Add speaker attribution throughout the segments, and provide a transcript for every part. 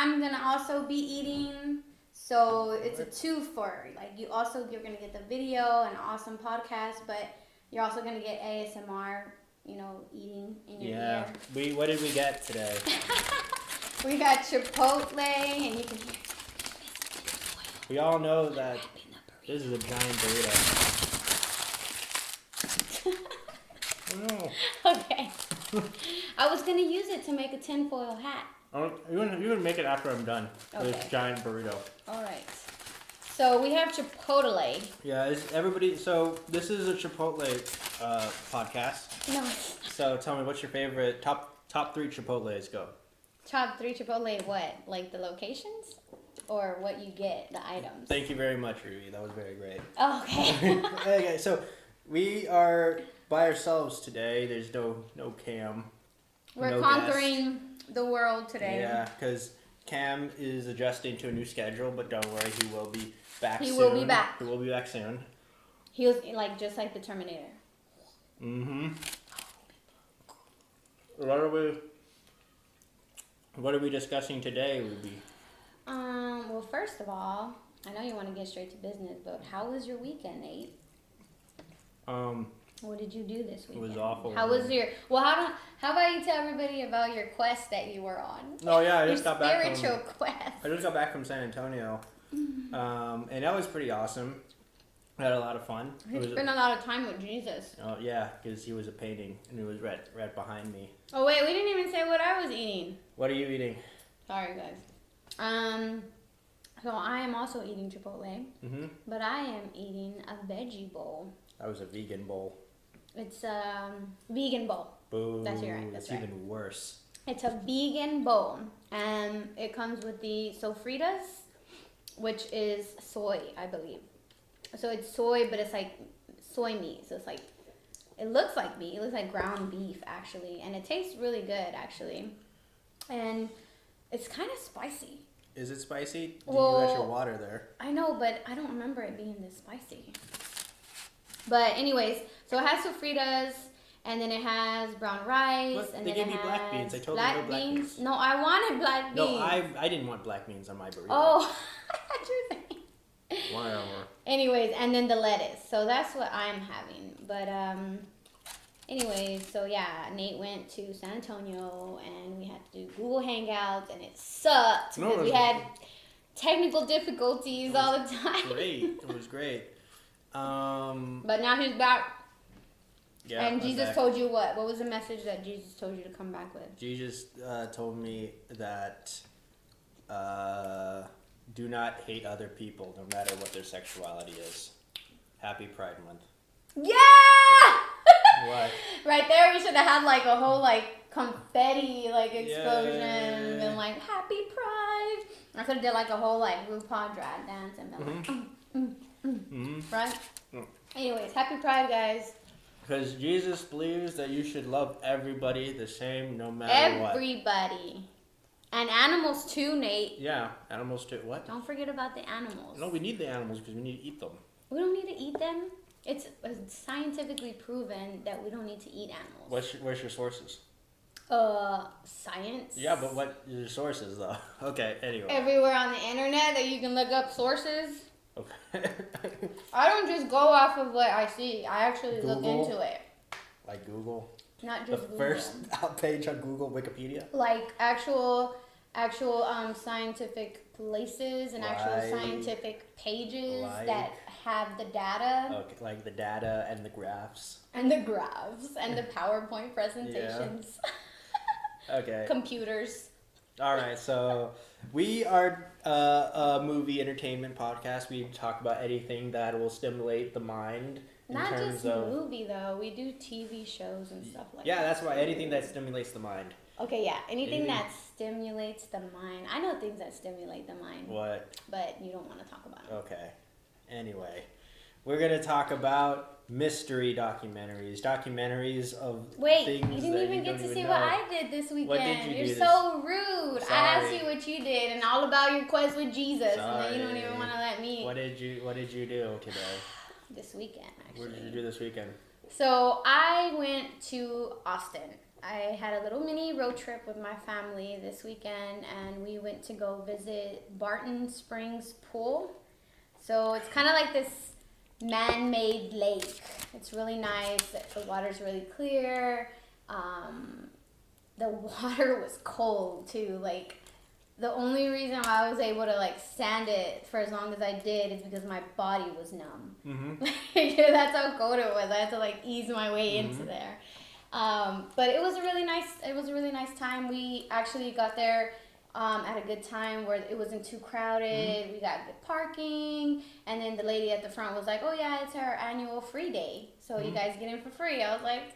Speaker 1: I'm gonna also be eating. So it's a two for like you're gonna get the video and awesome podcast, but you're also gonna get ASMR. Eating in your ear.
Speaker 2: Yeah. What did we get today?
Speaker 1: We got Chipotle, and you can hear.
Speaker 2: We all know that this is a giant burrito. Oh no.
Speaker 1: Okay. I was gonna use it to make a tinfoil hat.
Speaker 2: You're gonna make it after I'm done.
Speaker 1: Okay.
Speaker 2: This giant burrito.
Speaker 1: All right. So we have Chipotle.
Speaker 2: Yeah, so this is a Chipotle podcast.
Speaker 1: No.
Speaker 2: So tell me, what's your favorite top 3 Chipotles? Go.
Speaker 1: Top 3 Chipotle, what? Like the locations? Or what you get, the items?
Speaker 2: Thank you very much, Ruby. That was very great.
Speaker 1: Oh, okay.
Speaker 2: Okay, so we are by ourselves today. There's no Cam.
Speaker 1: We're conquering the world today.
Speaker 2: Yeah, because Cam is adjusting to a new schedule, but don't worry, he will be back soon.
Speaker 1: He will be back.
Speaker 2: He will be back soon.
Speaker 1: He was just like the Terminator.
Speaker 2: Mm-hmm. What are we discussing today, Ruby?
Speaker 1: Well, first of all, I know you want to get straight to business, but how was your weekend, Nate? What did you do this weekend?
Speaker 2: It was awful.
Speaker 1: How was your? Well, how about you tell everybody about your quest that you were on?
Speaker 2: Oh yeah, I just got back from
Speaker 1: spiritual quest.
Speaker 2: I just got back from San Antonio, and that was pretty awesome. I had a lot of fun.
Speaker 1: You spent a lot of time with Jesus.
Speaker 2: Oh yeah, because he was a painting, and he was right behind me.
Speaker 1: Oh wait, we didn't even say what I was eating.
Speaker 2: What are you eating?
Speaker 1: Sorry, guys. So I am also eating Chipotle, but I am eating a veggie bowl.
Speaker 2: That was a vegan bowl.
Speaker 1: It's a vegan bowl.
Speaker 2: Boo.
Speaker 1: That's right.
Speaker 2: That's even worse.
Speaker 1: It's a vegan bowl, and it comes with the sofritas, which is soy, I believe. So it's soy, but it's like soy meat. So it's like, it looks like meat. It looks like ground beef, actually, and it tastes really good, actually. And it's kind of spicy.
Speaker 2: Is it spicy? You got your water there.
Speaker 1: I know, but I don't remember it being this spicy. But anyways, so it has sofritas, and then it has brown rice,
Speaker 2: Look,
Speaker 1: and
Speaker 2: they
Speaker 1: then
Speaker 2: gave
Speaker 1: it
Speaker 2: me
Speaker 1: has
Speaker 2: black beans. I told you no black beans.
Speaker 1: No, I wanted black beans.
Speaker 2: No, I didn't want black beans on my burrito.
Speaker 1: Oh, I thought you were saying.
Speaker 2: Whatever.
Speaker 1: Anyways, and then the lettuce. So that's what I'm having. But anyways, so yeah, Nate went to San Antonio, and we had to do Google Hangouts, and it sucked because we had technical difficulties all the time.
Speaker 2: Great. It was great.
Speaker 1: But now he's back.
Speaker 2: Yeah,
Speaker 1: and Jesus told you what? What was the message that Jesus told you to come back with?
Speaker 2: Jesus told me that do not hate other people, no matter what their sexuality is. Happy Pride Month.
Speaker 1: Yeah!
Speaker 2: What?
Speaker 1: Right there, we should have had like a whole like confetti like explosion and like Happy Pride. I could have did like a whole like RuPaul drag dance and been like, right? Mm. Anyways, Happy Pride, guys.
Speaker 2: Because Jesus believes that you should love everybody the same, no matter what.
Speaker 1: Everybody. And animals too, Nate.
Speaker 2: Yeah, animals too. What?
Speaker 1: Don't forget about the animals.
Speaker 2: No, we need the animals because we need to eat them.
Speaker 1: We don't need to eat them. It's scientifically proven that we don't need to eat animals.
Speaker 2: Where's your sources?
Speaker 1: Science.
Speaker 2: Yeah, but what are your sources though? Okay, anyway.
Speaker 1: Everywhere on the internet that you can look up sources.
Speaker 2: Okay.
Speaker 1: I don't just go off of what I see. I actually
Speaker 2: Google?
Speaker 1: look into it.
Speaker 2: Like Google?
Speaker 1: Not just Google.
Speaker 2: The first page on Google, Wikipedia?
Speaker 1: Like actual scientific places and actual scientific pages that have the data.
Speaker 2: Okay, like the data and the graphs.
Speaker 1: And the graphs and the PowerPoint presentations.
Speaker 2: Yeah. Okay.
Speaker 1: Computers.
Speaker 2: All right, so we are a movie entertainment podcast. We talk about anything that will stimulate the mind.
Speaker 1: Not just movie though. We do TV shows and stuff like that.
Speaker 2: Yeah, that's right. Anything that stimulates the mind.
Speaker 1: Okay, yeah. Anything that stimulates the mind. I know things that stimulate the mind.
Speaker 2: What?
Speaker 1: But you don't want to talk about it.
Speaker 2: Okay. Anyway, we're going to talk about mystery documentaries. Documentaries of things that you don't even know. Wait, you didn't even get to see what
Speaker 1: I did this weekend.
Speaker 2: What did you do?
Speaker 1: You're so rude.
Speaker 2: Sorry.
Speaker 1: I asked you what you did and all about your quest with Jesus.
Speaker 2: Sorry.
Speaker 1: And then you don't even want to let me.
Speaker 2: What did you do today?
Speaker 1: This weekend, actually.
Speaker 2: What did you do this weekend?
Speaker 1: So I went to Austin. I had a little mini road trip with my family this weekend, and we went to go visit Barton Springs Pool. So it's kind of like this man-made lake. It's really nice. The water's really clear. The water was cold too. Like, the only reason why I was able to like stand it for as long as I did is because my body was numb. Mm-hmm. That's how cold it was. I had to like ease my way into there. But it was a really nice time. We actually got there at a good time where it wasn't too crowded. We got good parking, and then the lady at the front was like, "Oh yeah, it's our annual free day, so you guys get in for free." I was like,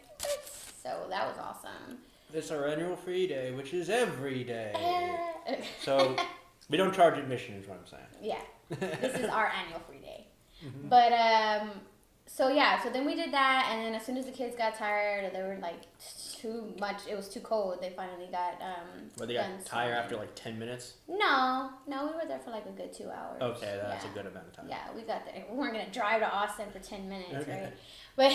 Speaker 1: so that was awesome.
Speaker 2: It's our annual free day, which is every day. So we don't charge admission, is what I'm saying.
Speaker 1: Yeah, this is our annual free day. But so yeah, so then we did that, and then as soon as the kids got tired, or they were like too much, it was too cold. They finally got
Speaker 2: They got tired after like 10 minutes.
Speaker 1: No, we were there for like a good 2 hours.
Speaker 2: Okay, that's a good amount of time.
Speaker 1: Yeah, we got there. We weren't gonna drive to Austin for 10 minutes, right? But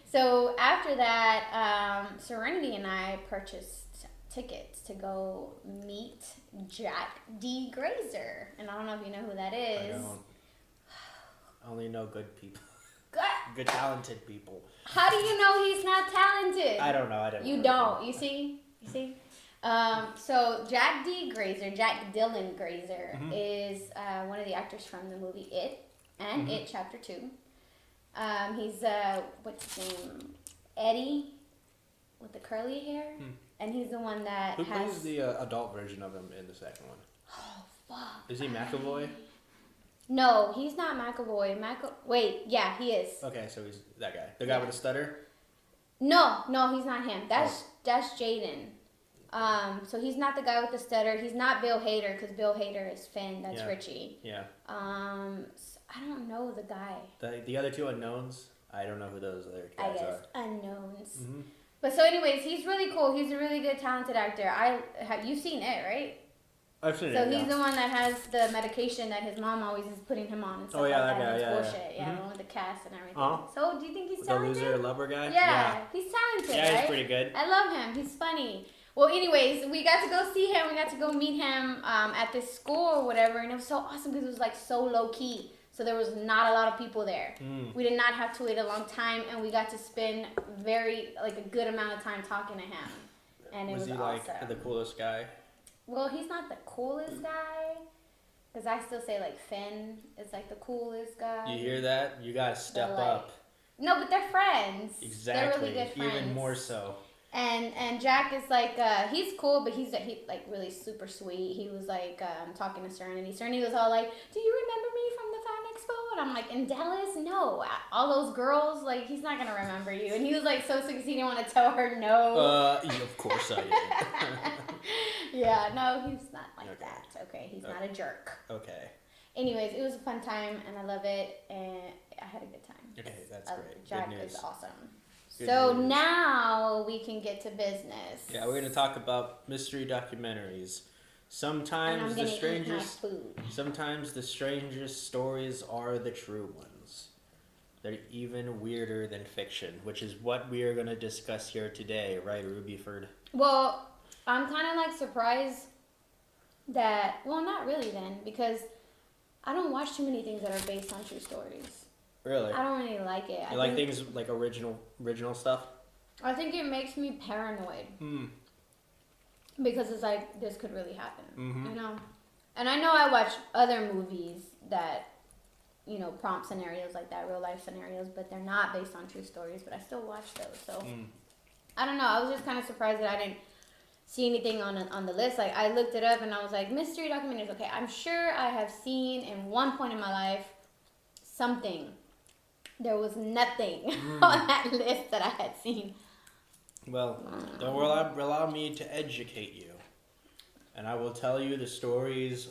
Speaker 1: so after that, Serenity and I purchased tickets to go meet Jack D. Grazer, and I don't know if you know who that is.
Speaker 2: I don't. I only know good people.
Speaker 1: Good,
Speaker 2: talented people.
Speaker 1: How do you know he's not talented?
Speaker 2: I don't know. I don't.
Speaker 1: You don't. You see. So Jack Dylan Grazer is one of the actors from the movie It and It Chapter 2. He's what's his name? Eddie with the curly hair, and he's the one that
Speaker 2: Who plays the adult version of him in the second one?
Speaker 1: Oh fuck!
Speaker 2: Is he McAvoy?
Speaker 1: No, he's not McAvoy. Wait, yeah, he is.
Speaker 2: Okay, so he's that guy. The guy with the stutter?
Speaker 1: No, he's not him. That's Jaden. So he's not the guy with the stutter. He's not Bill Hader, because Bill Hader is Finn. That's Richie.
Speaker 2: Yeah.
Speaker 1: I don't know the guy.
Speaker 2: The other two unknowns, I don't know who those other guys are.
Speaker 1: Unknowns. But so anyways, he's really cool. He's a really good, talented actor. You've seen it, right?
Speaker 2: I've seen it.
Speaker 1: So he's the one that has the medication that his mom always is putting him on and stuff
Speaker 2: that
Speaker 1: like that.
Speaker 2: guy,
Speaker 1: Bullshit. Yeah, the one with the cast and everything. So do you think he's talented?
Speaker 2: The loser lover guy?
Speaker 1: Yeah, he's talented,
Speaker 2: Yeah, he's pretty good.
Speaker 1: I love him. He's funny. Well, anyways, we got to go see him. We got to go meet him at this school or whatever, and it was so awesome because it was like so low key. So there was not a lot of people there. We did not have to wait a long time, and we got to spend a good amount of time talking to him. And it was awesome.
Speaker 2: Was he like the coolest guy?
Speaker 1: Well, he's not the coolest guy, because I still say like Finn is like the coolest guy.
Speaker 2: You hear that? You gotta step up.
Speaker 1: No, but they're friends.
Speaker 2: Exactly.
Speaker 1: They're really good friends.
Speaker 2: Even more so.
Speaker 1: And Jack is like he's cool, but he's like really super sweet. He was like talking to Serenity. Serenity was all like, "Do you remember me from the Fan Expo?" And I'm like, "In Dallas? No. All those girls, like, he's not gonna remember you." And he was like so sick because he didn't want to tell her no.
Speaker 2: Of course I did.
Speaker 1: Yeah, no, he's not like that. Okay, he's not a jerk.
Speaker 2: Okay.
Speaker 1: Anyways, it was a fun time, and I love it, and I had a good time.
Speaker 2: Okay, that's great.
Speaker 1: Jack is awesome. So now we can get to business.
Speaker 2: Yeah, we're gonna talk about mystery documentaries. Sometimes the strangest stories are the true ones. They're even weirder than fiction, which is what we are gonna discuss here today, right, Rubyford?
Speaker 1: Well, I'm kind of like surprised that. Well, not really then, because I don't watch too many things that are based on true stories.
Speaker 2: Really?
Speaker 1: I don't really like it.
Speaker 2: You like things like original stuff?
Speaker 1: I think it makes me paranoid. Because it's like, this could really happen. You know? And I know I watch other movies that, you know, prompt scenarios like that, real life scenarios, but they're not based on true stories, but I still watch those. So, I don't know. I was just kind of surprised that I didn't see anything on the list. Like, I looked it up and I was like, mystery documentaries. Okay, I'm sure I have seen in one point in my life something. There was nothing on that list that I had seen.
Speaker 2: Well, don't allow me to educate you. And I will tell you the stories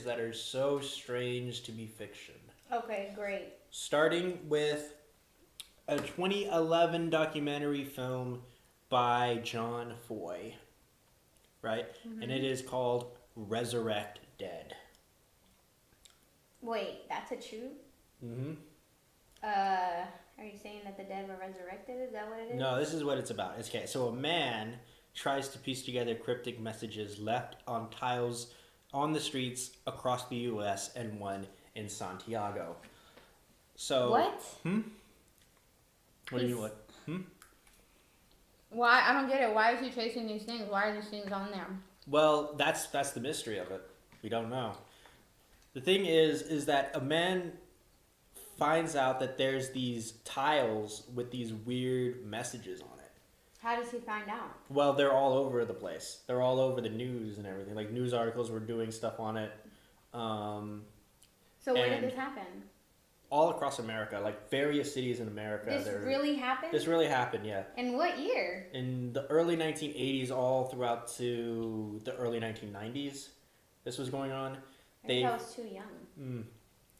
Speaker 2: that are so strange to be fiction.
Speaker 1: Okay, great.
Speaker 2: Starting with a 2011 documentary film by John Foy, right? And it is called Resurrect Dead.
Speaker 1: Wait, that's a true?
Speaker 2: Mm-hmm.
Speaker 1: Are Are you saying that the dead were resurrected? Is that what it is?
Speaker 2: No, this is what it's about. It's okay. So a man tries to piece together cryptic messages left on tiles on the streets across the U.S. and one in Santiago. So
Speaker 1: what?
Speaker 2: What do you mean? What?
Speaker 1: Why? I don't get it. Why is he tracing these things? Why are these things on there?
Speaker 2: Well, that's the mystery of it. We don't know. The thing is that a man finds out that there's these tiles with these weird messages on it.
Speaker 1: How does he find out?
Speaker 2: Well, they're all over the place. They're all over the news and everything. Like news articles were doing stuff on it.
Speaker 1: So where did this happen?
Speaker 2: All across America, like various cities in America.
Speaker 1: This really happened?
Speaker 2: This really happened, yeah.
Speaker 1: In what year?
Speaker 2: In the early 1980s, all throughout to the early 1990s, this was going on.
Speaker 1: I was too young.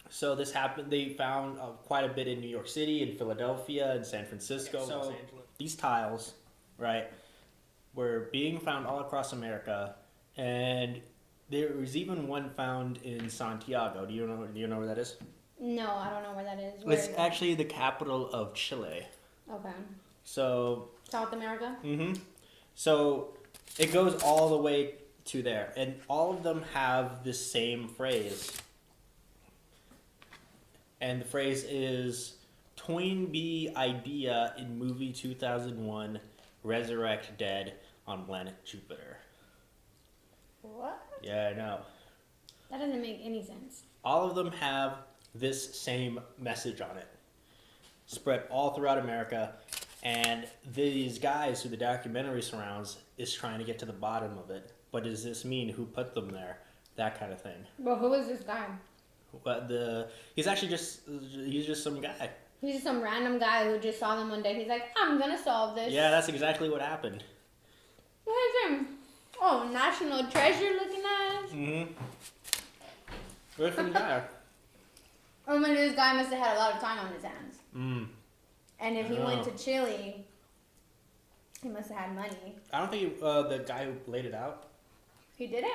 Speaker 2: So this happened. They found quite a bit in New York City, in Philadelphia, in San Francisco. So
Speaker 3: Los Angeles.
Speaker 2: These tiles, right, were being found all across America, and there was even one found in Santiago. Do you know where that is?
Speaker 1: No, I don't know where that is. Where
Speaker 2: It's
Speaker 1: is
Speaker 2: actually the capital of Chile.
Speaker 1: Okay.
Speaker 2: So.
Speaker 1: South America?
Speaker 2: So it goes all the way to there, and all of them have the same phrase. And the phrase is Toynbee idea in movie 2001 Resurrect Dead on planet Jupiter.
Speaker 1: What?
Speaker 2: Yeah, I know.
Speaker 1: That doesn't make any sense.
Speaker 2: All of them have this same message on it, spread all throughout America, and these guys who the documentary surrounds is trying to get to the bottom of it. What does this mean? Who put them there? That kind of thing.
Speaker 1: Well, who is this guy?
Speaker 2: But he's just some guy.
Speaker 1: He's just some random guy who just saw them one day. He's like, I'm gonna solve this.
Speaker 2: Yeah, that's exactly what happened.
Speaker 1: What is him? Oh, National Treasure looking ass.
Speaker 2: Where's the guy?
Speaker 1: I mean, this guy must have had a lot of time on his hands. And if he went to Chile, he must have had money.
Speaker 2: I don't think the guy who laid it out.
Speaker 1: He didn't.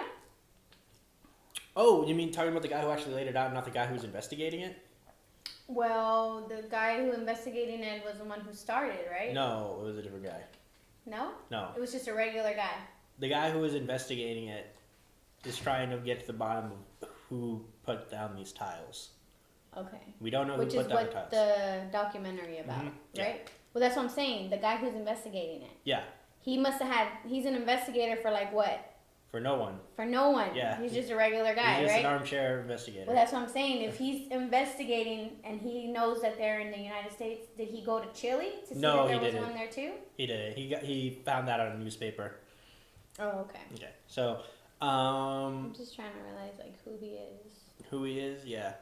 Speaker 2: Oh, you mean talking about the guy who actually laid it out, not the guy who's investigating it?
Speaker 1: Well, the guy who investigating it was the one who started, right?
Speaker 2: No, it was a different guy.
Speaker 1: No?
Speaker 2: No.
Speaker 1: It was just a regular guy.
Speaker 2: The guy who was investigating it is trying to get to the bottom of who put down these tiles.
Speaker 1: Okay.
Speaker 2: We don't know
Speaker 1: Which
Speaker 2: who
Speaker 1: is
Speaker 2: put down the
Speaker 1: what
Speaker 2: tiles.
Speaker 1: the documentary about,
Speaker 2: Yeah.
Speaker 1: right? Well, that's what I'm saying. The guy who's investigating it.
Speaker 2: Yeah.
Speaker 1: He must have had. He's an investigator for like what?
Speaker 2: For no one.
Speaker 1: For no one.
Speaker 2: Yeah.
Speaker 1: He's just a regular guy,
Speaker 2: He's just
Speaker 1: right?
Speaker 2: an armchair investigator.
Speaker 1: Well, that's what I'm saying. If he's investigating and he knows that they're in the United States, did he go to Chile to see
Speaker 2: No,
Speaker 1: that there
Speaker 2: he
Speaker 1: was
Speaker 2: didn't.
Speaker 1: one there too?
Speaker 2: He did. He found that on a newspaper.
Speaker 1: Oh, okay.
Speaker 2: Okay. So,
Speaker 1: I'm just trying to realize like who he is.
Speaker 2: who he is, yeah.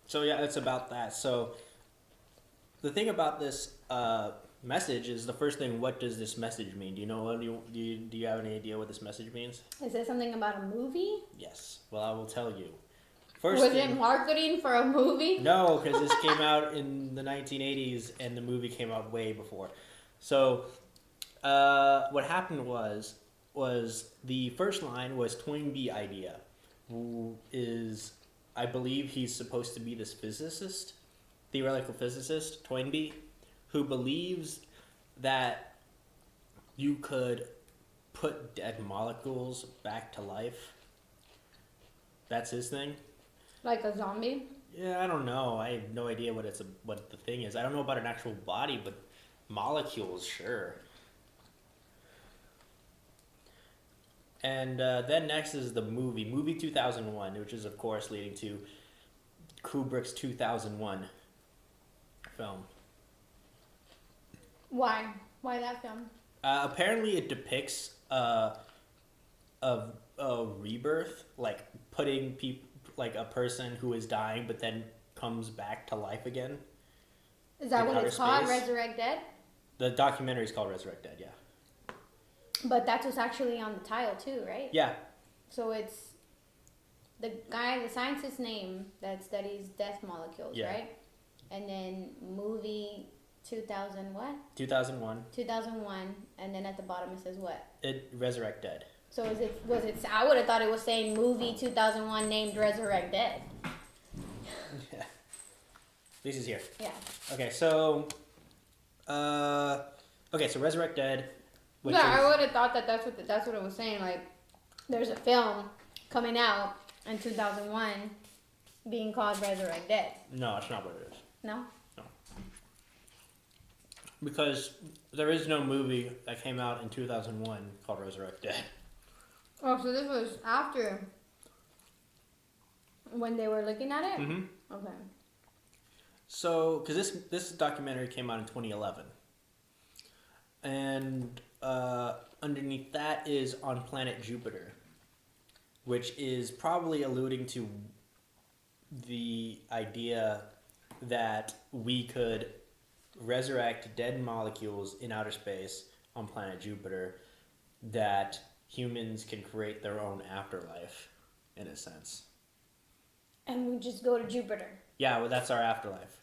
Speaker 2: So yeah, it's about that. So the thing about this message is the first thing. What does this message mean? Do you know? Do you have any idea what this message means?
Speaker 1: Is it something about a movie?
Speaker 2: Yes. Well, I will tell you.
Speaker 1: Was it marketing for a movie?
Speaker 2: No, because this came out in the 1980s, and the movie came out way before. So what happened was the first line was Toynbee idea, who is, I believe he's supposed to be this physicist, theoretical physicist, Toynbee, who believes that you could put dead molecules back to life. That's his thing.
Speaker 1: Like a zombie?
Speaker 2: Yeah, I don't know. I have no idea what the thing is. I don't know about an actual body, but molecules, sure. And then next is the movie 2001, which is of course leading to Kubrick's 2001 film.
Speaker 1: Why? Why that film?
Speaker 2: Apparently, it depicts a rebirth, like putting people, like a person who is dying, but then comes back to life again.
Speaker 1: Is that
Speaker 2: In
Speaker 1: what it's
Speaker 2: outer
Speaker 1: called?
Speaker 2: space.
Speaker 1: Resurrect Dead?
Speaker 2: The documentary is called Resurrect Dead. Yeah.
Speaker 1: But that's what's actually on the title too, right?
Speaker 2: Yeah.
Speaker 1: So it's the scientist's name that studies death molecules,
Speaker 2: Yeah.
Speaker 1: right? And then movie 2000 what?
Speaker 2: 2001.
Speaker 1: 2001, and then at the bottom it says what?
Speaker 2: It Resurrect Dead.
Speaker 1: So was it? I would have thought it was saying movie 2001 named Resurrect Dead.
Speaker 2: Yeah. This is here.
Speaker 1: Yeah.
Speaker 2: Okay, so Resurrect Dead. Which
Speaker 1: Yeah,
Speaker 2: is,
Speaker 1: I would have thought that that's what it was saying. Like, there's a film coming out in 2001 being called Resurrect Dead.
Speaker 2: no, it's not what it is.
Speaker 1: No?
Speaker 2: Because there is no movie that came out in 2001 called Resurrect Dead.
Speaker 1: Oh, so this was after when they were looking at it?
Speaker 2: Mm-hmm.
Speaker 1: Okay.
Speaker 2: So, because this documentary came out in 2011. And underneath that is On Planet Jupiter, which is probably alluding to the idea that we could resurrect dead molecules in outer space on planet Jupiter, that humans can create their own afterlife, in a sense.
Speaker 1: And we just go to Jupiter.
Speaker 2: Yeah, well, that's our afterlife.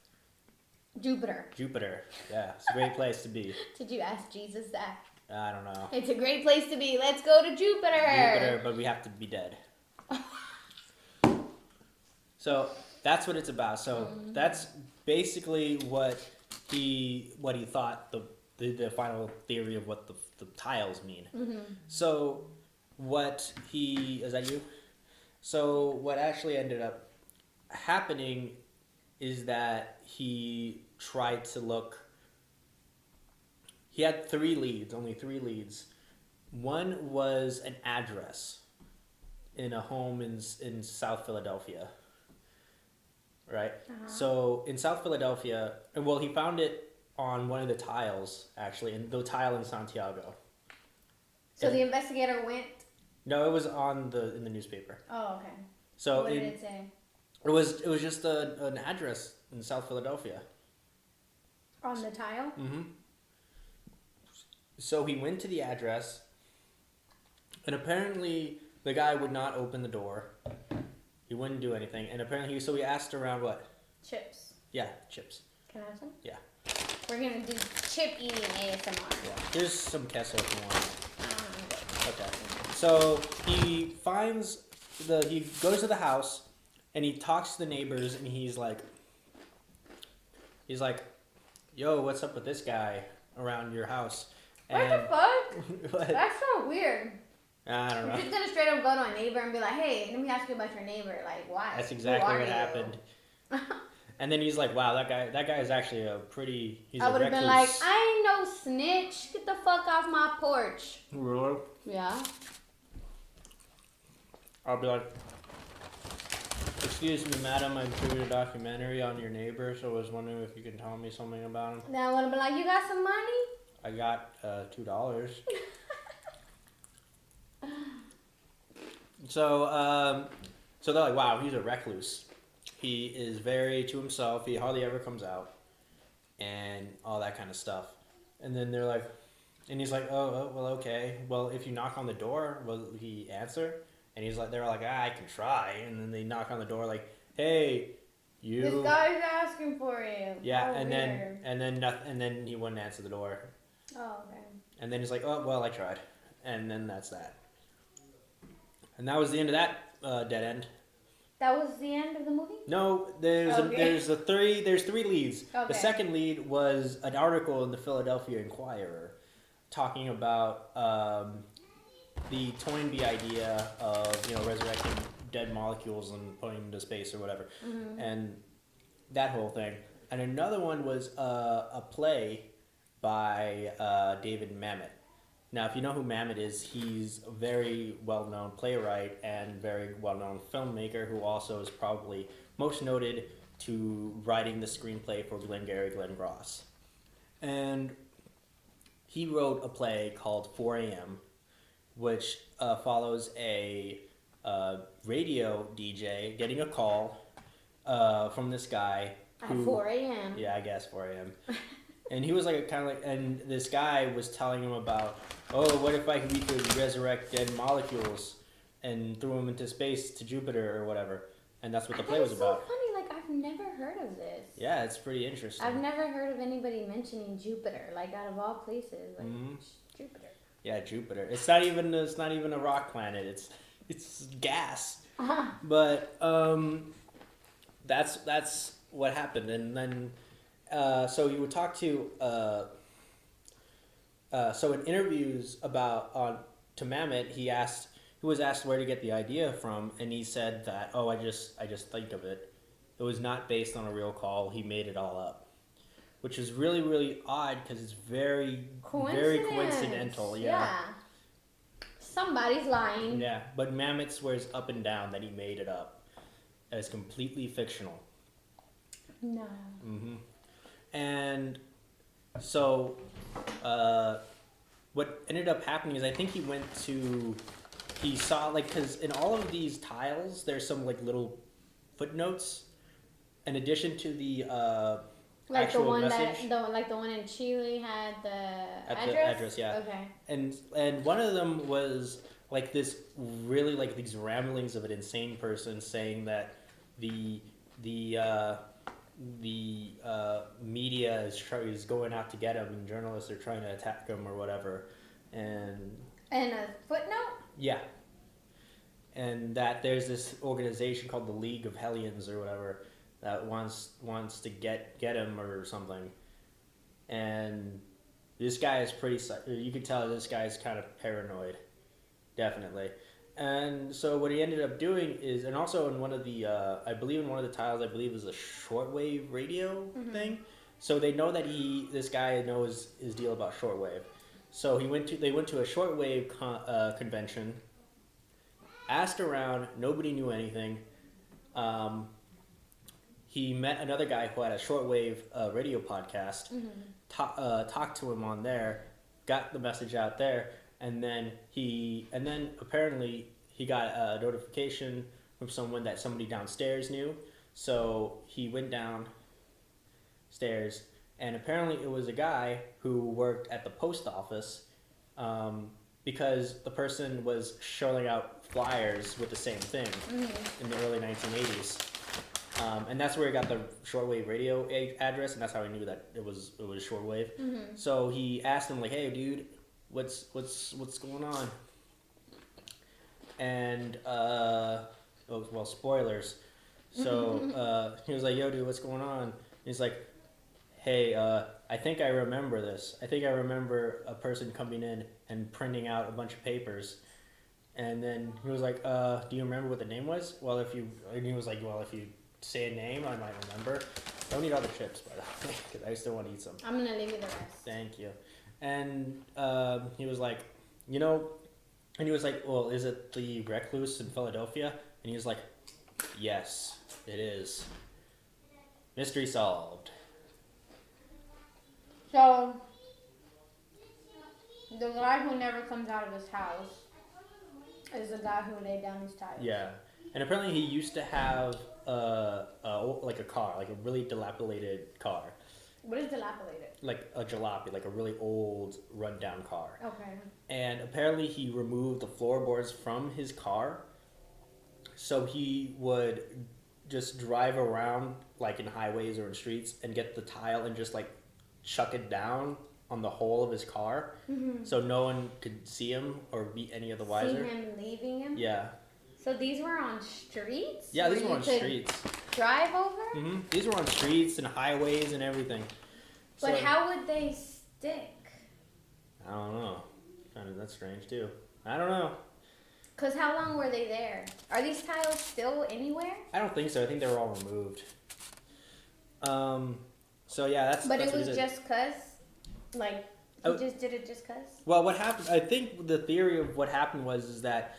Speaker 1: Jupiter.
Speaker 2: Yeah, it's a great place to be.
Speaker 1: Did you ask Jesus that?
Speaker 2: I don't know.
Speaker 1: It's a great place to be. Let's go to Jupiter.
Speaker 2: But we have to be dead. So that's what it's about. So that's basically what he thought the final theory of what the tiles mean.
Speaker 1: Mm-hmm.
Speaker 2: So is that you? So what actually ended up happening is that he tried to look. He had only three leads. One was an address in a home in South Philadelphia. Right?
Speaker 1: Uh-huh.
Speaker 2: So in South Philadelphia, well, he found it on one of the tiles, actually, in the tile in Santiago.
Speaker 1: So the investigator went.
Speaker 2: No, it was in the newspaper.
Speaker 1: Oh, okay.
Speaker 2: So
Speaker 1: what did it say?
Speaker 2: It was just an address in South Philadelphia.
Speaker 1: On the tile?
Speaker 2: Mm-hmm. So he went to the address, and apparently the guy would not open the door. He wouldn't do anything, and apparently he asked around what?
Speaker 1: Chips.
Speaker 2: Yeah, chips.
Speaker 1: Can I have some?
Speaker 2: Yeah.
Speaker 1: We're gonna do chip eating ASMR.
Speaker 2: Yeah. Here's some queso if you want. Okay.
Speaker 1: Okay.
Speaker 2: So he goes to the house, and he talks to the neighbors, and he's like, "Yo, what's up with this guy around your house?"
Speaker 1: What the fuck? That's so weird.
Speaker 2: I don't know.
Speaker 1: You're just gonna straight up go to a neighbor and be like, "Hey, let me ask you about your neighbor. Like, why?"
Speaker 2: That's exactly what happened. And then he's like, "Wow, that guy is actually he's
Speaker 1: I
Speaker 2: a
Speaker 1: would have
Speaker 2: recluse."
Speaker 1: been like, "I ain't no snitch. Get the fuck off my porch."
Speaker 2: Really?
Speaker 1: Yeah.
Speaker 2: I'll be like, "Excuse me, madam, I'm doing a documentary on your neighbor, so I was wondering if you can tell me something about him."
Speaker 1: Then I would have been like, "You got some money?"
Speaker 2: I got $2. So they're like, "Wow, he's a recluse. He is very to himself. He hardly ever comes out, and all that kind of stuff." And then they're like, and he's like, "Oh, well, okay. Well, if you knock on the door, will he answer?" And he's like, they're like, "I can try." And then they knock on the door, like, "Hey, you."
Speaker 1: This guy's asking for you.
Speaker 2: Yeah,
Speaker 1: Oh,
Speaker 2: and
Speaker 1: weird.
Speaker 2: then he wouldn't answer the door.
Speaker 1: Oh, okay.
Speaker 2: And then he's like, "Oh, well, I tried." And then that's that. And that was the end of that dead end.
Speaker 1: That was the end of the movie?
Speaker 2: No, there's three leads.
Speaker 1: Okay.
Speaker 2: The second lead was an article in the Philadelphia Inquirer talking about the Toynbee idea of resurrecting dead molecules and putting them into space or whatever, and that whole thing. And another one was a play by David Mamet. Now, if you know who Mamet is, he's a very well-known playwright and very well-known filmmaker who also is probably most noted to writing the screenplay for Glengarry Glen Ross. And he wrote a play called 4 a.m., which follows a radio DJ getting a call from this guy.
Speaker 1: At 4 a.m.
Speaker 2: Yeah, I guess 4 a.m. And he was and this guy was telling him about, what if we could resurrect dead molecules and throw them into space to Jupiter or whatever. And that's what the play was about.
Speaker 1: It's so funny, I've never heard of this.
Speaker 2: Yeah, it's pretty interesting.
Speaker 1: I've never heard of anybody mentioning Jupiter, out of all places, Jupiter.
Speaker 2: Yeah, Jupiter. It's not even a rock planet. It's gas.
Speaker 1: Uh-huh.
Speaker 2: But that's what happened, and then so you would talk to so in interviews about on to Mamet, he was asked where to get the idea from, and he said that I just think of it. It was not based on a real call. He made it all up, which is really really odd because it's very coincidental. Yeah.
Speaker 1: Somebody's lying.
Speaker 2: Yeah, but Mamet swears up and down that he made it up. That it's completely fictional.
Speaker 1: No.
Speaker 2: Mm-hmm. And so, what ended up happening is I think he saw, like, because in all of these tiles, there's some, like, little footnotes in addition to the
Speaker 1: Like
Speaker 2: actual
Speaker 1: the one
Speaker 2: message.
Speaker 1: like the one in Chile had the address?
Speaker 2: The address, yeah.
Speaker 1: Okay.
Speaker 2: And one of them was, like, this really, like, these ramblings of an insane person saying that the media is going out to get him, and journalists are trying to attack him or whatever, and
Speaker 1: a footnote.
Speaker 2: Yeah, and that there's this organization called the League of Hellions or whatever that wants to get him or something, and this guy is pretty. You can tell this guy's kind of paranoid, definitely. And so what he ended up doing is, and also in one of the, I believe in one of the tiles, I believe is a shortwave radio thing. So they know that this guy knows his deal about shortwave. So they went to a shortwave convention, asked around, nobody knew anything. He met another guy who had a shortwave radio podcast, talked to him on there, got the message out there. And then apparently he got a notification from someone that somebody downstairs knew. So he went downstairs, and apparently it was a guy who worked at the post office, because the person was showing out flyers with the same thing in the early 1980s. And that's where he got the shortwave radio address, and that's how he knew that it was shortwave. So he asked him, like, "Hey, dude, what's going on?" And well, spoilers. So he was like, "Yo, dude, what's going on?" And he's like, "Hey, I think I remember this. I think I remember a person coming in and printing out a bunch of papers." And then he was like, "Do you remember what the name was?" And he was like, "Well, if you say a name, I might remember. I don't need all the chips, by the way, because I still want to eat some."
Speaker 1: I'm gonna leave you the rest.
Speaker 2: Thank you. And he was like, and he was like, "Well, is it the Recluse in Philadelphia?" And he was like, "Yes, it is. Mystery solved."
Speaker 1: So, the guy who never comes out of his house is the guy who laid down his tiles.
Speaker 2: Yeah, and apparently he used to have like a car, like a really dilapidated car.
Speaker 1: What is dilapidated?
Speaker 2: Like a jalopy, like a really old, rundown car.
Speaker 1: Okay.
Speaker 2: And apparently he removed the floorboards from his car, so he would just drive around, like in highways or in streets, and get the tile and just like chuck it down on the whole of his car, so no one could see him or be any of the wiser.
Speaker 1: See him leaving him?
Speaker 2: Yeah.
Speaker 1: So these were on streets?
Speaker 2: Yeah, these were on streets.
Speaker 1: Drive over?
Speaker 2: These were on streets and highways and everything.
Speaker 1: But how would they stick?
Speaker 2: I don't know. That's strange too. I don't know.
Speaker 1: Because how long were they there? Are these tiles still anywhere?
Speaker 2: I don't think so. I think they were all removed. So yeah, that's.
Speaker 1: But
Speaker 2: that's
Speaker 1: it was just cause? Like, he just did it just cause?
Speaker 2: Well, what happened, I think the theory of what happened is that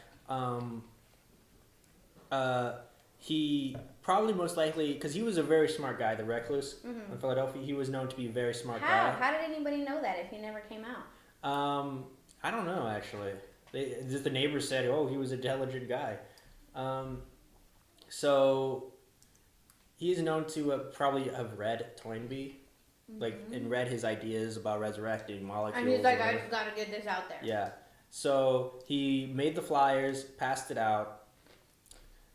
Speaker 2: he probably most likely, because he was a very smart guy, the Recluse in Philadelphia, he was known to be a very smart guy.
Speaker 1: How did anybody know that if he never came out?
Speaker 2: I don't know, actually. Just the neighbors said, "Oh, he was an intelligent guy." So he's known to probably have read Toynbee, and read his ideas about resurrecting molecules.
Speaker 1: And he's like, "I just gotta get this out there."
Speaker 2: Yeah. So he made the flyers, passed it out,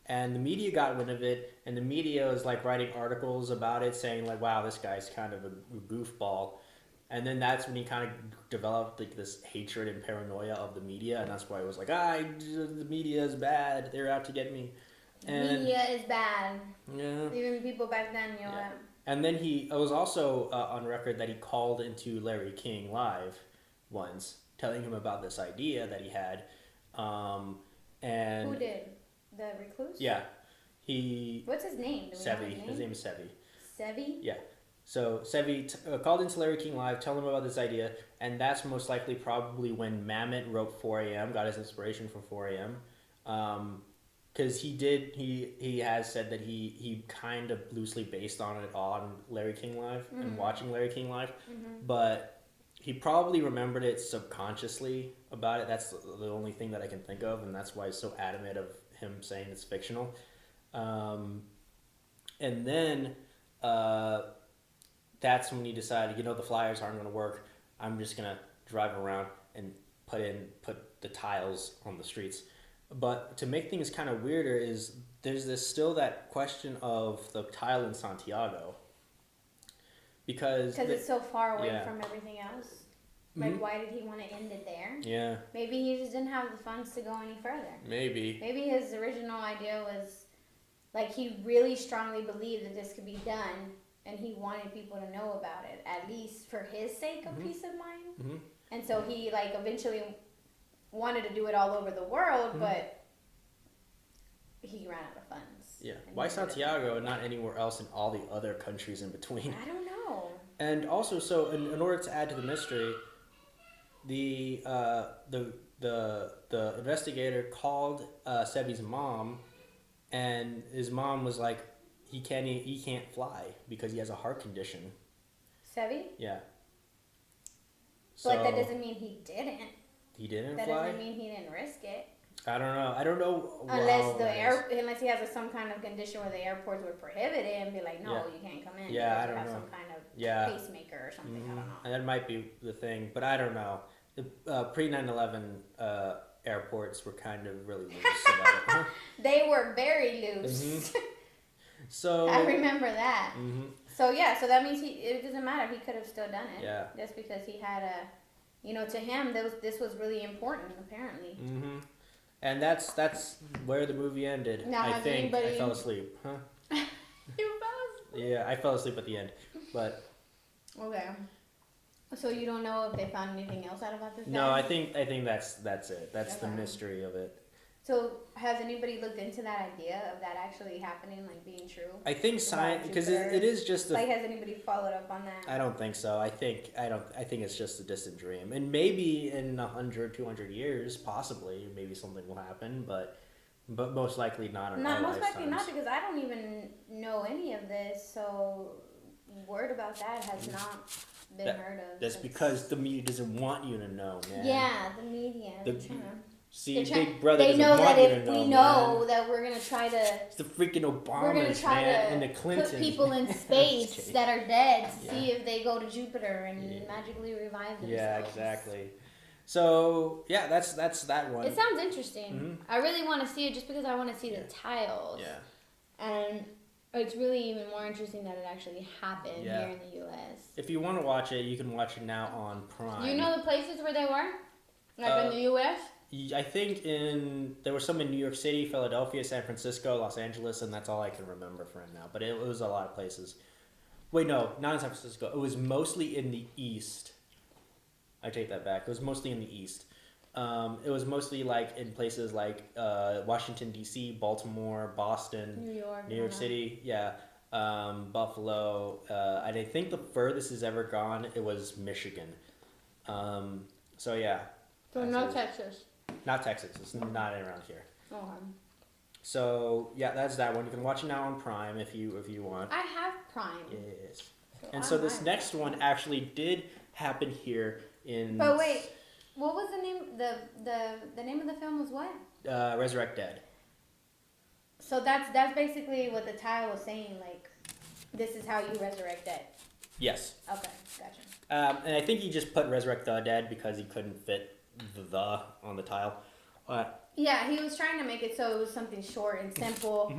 Speaker 2: and the media got wind of it, and the media was like writing articles about it, saying like, "Wow, this guy's kind of a goofball." And then that's when he kind of developed like this hatred and paranoia of the media, and that's why he was like, the media is bad, they're out to get me. And
Speaker 1: media is bad.
Speaker 2: yeah.
Speaker 1: Even people back then, you know
Speaker 2: Yeah.
Speaker 1: that.
Speaker 2: And then it was also on record that he called into Larry King live once, telling him about this idea that he had. And
Speaker 1: Who did? The recluse?
Speaker 2: yeah, he.
Speaker 1: What's his name? Do we know
Speaker 2: Sevi. His name is Sevi.
Speaker 1: Sevi?
Speaker 2: Yeah. So Sevi called into Larry King live, telling him about this idea, and that's most likely probably when Mamet wrote 4 a.m., got his inspiration from 4 a.m. Because he has said that he kind of loosely based on it on Larry King live and watching Larry King live, but he probably remembered it subconsciously about it. That's the only thing that I can think of, and that's why he's so adamant of him saying it's fictional. And then that's when he decided, the flyers aren't going to work. I'm just going to drive around and put the tiles on the streets. But to make things kind of weirder is there's still that question of the tile in Santiago. Because
Speaker 1: it's so far away from everything else. Like, why did he want to end it there?
Speaker 2: Yeah.
Speaker 1: Maybe he just didn't have the funds to go any further.
Speaker 2: Maybe
Speaker 1: his original idea was, like, he really strongly believed that this could be done, and he wanted people to know about it, at least for his sake of peace of mind. And so he, like, eventually wanted to do it all over the world, but he ran out of funds.
Speaker 2: Yeah. Why Santiago and not anywhere else in all the other countries in between?
Speaker 1: I don't know.
Speaker 2: And also, so in order to add to the mystery, the investigator called Sebi's mom, and his mom was like, he can't fly because he has a heart condition.
Speaker 1: Sebi?
Speaker 2: Yeah.
Speaker 1: But that doesn't mean he didn't.
Speaker 2: He didn't
Speaker 1: fly?
Speaker 2: fly?
Speaker 1: That doesn't mean he didn't risk it.
Speaker 2: I don't know.
Speaker 1: Unless he has some kind of condition where the airports would prohibit it and be like, no, you can't come in.
Speaker 2: Yeah,
Speaker 1: I don't know. Some kind of pacemaker or something. I don't know.
Speaker 2: And that might be the thing, but I don't know. The pre 9/11 airports were kind of really loose about it.
Speaker 1: They were very loose.
Speaker 2: So
Speaker 1: I remember that. So so that means it doesn't matter. He could have still done it.
Speaker 2: Yeah.
Speaker 1: Just because he had to him, this was really important, apparently.
Speaker 2: And that's where the movie ended.
Speaker 1: Now,
Speaker 2: I think I fell asleep. Huh?
Speaker 1: You fell asleep?
Speaker 2: Yeah, I fell asleep at the end, but.
Speaker 1: Okay. So you don't know if they found anything else out about this guy?
Speaker 2: No, I think that's it. That's the mystery of it.
Speaker 1: So has anybody looked into that idea of that actually happening, like being true?
Speaker 2: I think science, because it is just
Speaker 1: like, has anybody followed up on that?
Speaker 2: I don't think so. I think it's just a distant dream, and maybe in 100, 200 years, possibly, maybe something will happen, but most likely not in our lifetimes.
Speaker 1: Most likely not, because I don't even know any of this. So word about that has not been heard of.
Speaker 2: That's because the media doesn't want you to know, man.
Speaker 1: Yeah, the media.
Speaker 2: See, Big Brother
Speaker 1: they
Speaker 2: doesn't
Speaker 1: know
Speaker 2: want
Speaker 1: that
Speaker 2: you
Speaker 1: if
Speaker 2: to know,
Speaker 1: we know
Speaker 2: man.
Speaker 1: that we're gonna try to.
Speaker 2: It's the freaking Obamas,
Speaker 1: We're gonna try
Speaker 2: man,
Speaker 1: to
Speaker 2: and the Clintons.
Speaker 1: put people in space that are dead to
Speaker 2: Yeah.
Speaker 1: see if they go to Jupiter and magically revive themselves.
Speaker 2: Yeah, exactly. So yeah, that's that one.
Speaker 1: It sounds interesting. I really want to see it just because I want to see the tiles.
Speaker 2: Yeah.
Speaker 1: And it's really even more interesting that it actually happened here in the U.S.
Speaker 2: If you want to watch it, you can watch it now on Prime.
Speaker 1: You know the places where they were? Like in the U.S.?
Speaker 2: I think there were some in New York City, Philadelphia, San Francisco, Los Angeles, and that's all I can remember for now. But it was a lot of places. Wait, no, not in San Francisco. It was mostly in the East. I take that back. It was mostly in the East. It was mostly like in places like Washington, D.C., Baltimore, Boston, New York City, Buffalo. And I think the furthest it's ever gone, it was Michigan. So yeah.
Speaker 1: So not Texas.
Speaker 2: Not Texas. It's not around here.
Speaker 1: Okay.
Speaker 2: So yeah, that's that one. You can watch it now on Prime if you want.
Speaker 1: I have Prime.
Speaker 2: Yes. So this next one actually did happen here in.
Speaker 1: But wait, what was the name? The name of the film was what?
Speaker 2: Resurrect Dead.
Speaker 1: So that's basically what the title was saying. Like, this is how you resurrect dead.
Speaker 2: Yes.
Speaker 1: Okay, gotcha.
Speaker 2: And I think he just put Resurrect the Dead because he couldn't fit the on the tile.
Speaker 1: Yeah, he was trying to make it so it was something short and simple,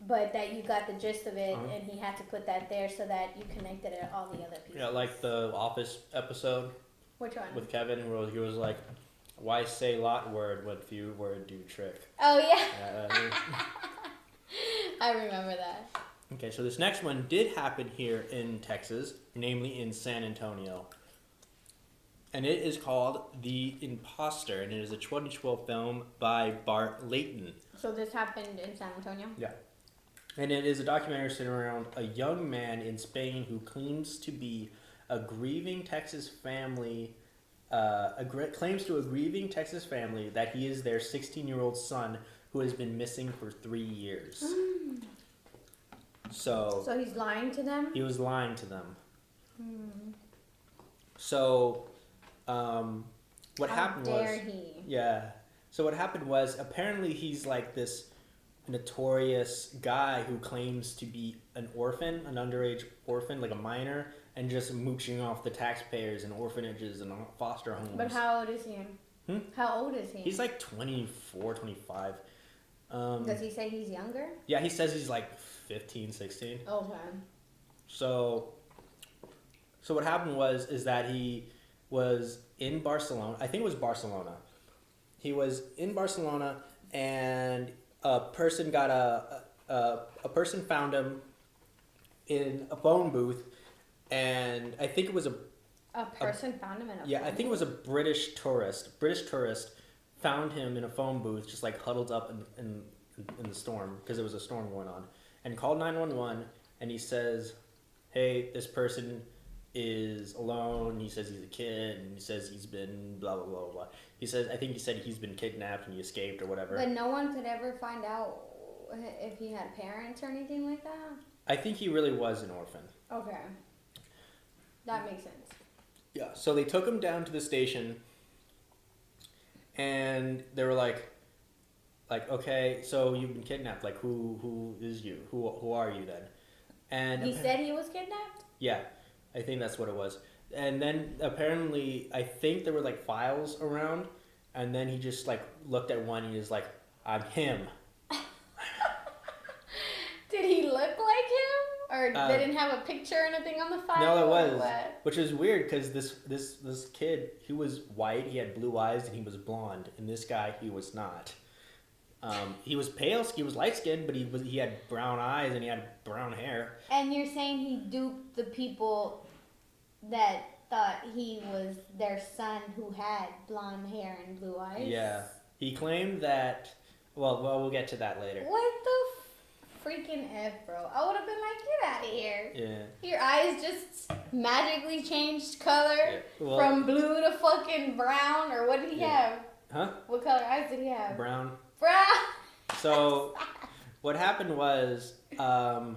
Speaker 1: but that you got the gist of it, and he had to put that there so that you connected it all the other pieces.
Speaker 2: Yeah, like the Office episode.
Speaker 1: Which one?
Speaker 2: With Kevin, where he was like, "Why say lot word when few word do trick?"
Speaker 1: Oh yeah. I remember that.
Speaker 2: Okay, so this next one did happen here in Texas, namely in San Antonio. And it is called The Imposter, and it is a 2012 film by Bart Layton.
Speaker 1: So this happened in San Antonio?
Speaker 2: Yeah. And it is a documentary centered around a young man in Spain who claims to be a grieving Texas family, claims to a grieving Texas family that he is their 16-year-old son who has been missing for 3 years. So
Speaker 1: he's lying to them?
Speaker 2: he was lying to them. So what happened was...
Speaker 1: How dare he?
Speaker 2: Yeah. So what happened was, apparently he's like this notorious guy who claims to be an orphan, an underage orphan, like a minor, and just mooching off the taxpayers in orphanages and foster homes.
Speaker 1: But how old is he? How old is he?
Speaker 2: He's like 24, 25.
Speaker 1: Does he say he's younger?
Speaker 2: Yeah, he says he's like 15, 16.
Speaker 1: Okay.
Speaker 2: So what happened is that he was in Barcelona. I think it was Barcelona. He was in Barcelona, and a person person found him in a phone booth, and I think it was
Speaker 1: a person found him in a
Speaker 2: yeah,
Speaker 1: phone
Speaker 2: I think it was a British tourist. British tourist found him in a phone booth, just like huddled up in the storm, because there was a storm going on, and called 911. And he says, "Hey, this person is alone." He says he's a kid, and he says he's been blah blah blah blah. He says, I think he said he's been kidnapped and he escaped or whatever.
Speaker 1: But no one could ever find out if he had parents or anything like that?
Speaker 2: I think he really was an orphan.
Speaker 1: Okay. That makes sense.
Speaker 2: Yeah, so they took him down to the station, and they were like, okay, so you've been kidnapped. Like, who is you? Who are you then? And
Speaker 1: he said he was kidnapped?
Speaker 2: Yeah, I think that's what it was. And then apparently, I think there were like files around, and then he just like looked at one and he was like, "I'm him."
Speaker 1: Did he look like him, or they didn't have a picture or anything on the file?
Speaker 2: No, there was, which is weird because this kid, he was white, he had blue eyes, and he was blonde, and this guy, he was not. He was pale, he was light skinned, but he had brown eyes and he had brown hair.
Speaker 1: And you're saying he duped the people that thought he was their son who had blonde hair and blue eyes?
Speaker 2: Yeah. He claimed that, well, we'll get to that later.
Speaker 1: What the freaking F, bro? I would have been like, get out of here.
Speaker 2: Yeah.
Speaker 1: Your eyes just magically changed color
Speaker 2: well,
Speaker 1: from blue to fucking brown, or what did he have?
Speaker 2: Huh?
Speaker 1: What color eyes did he have?
Speaker 2: Brown.
Speaker 1: Brown!
Speaker 2: So, what happened was, I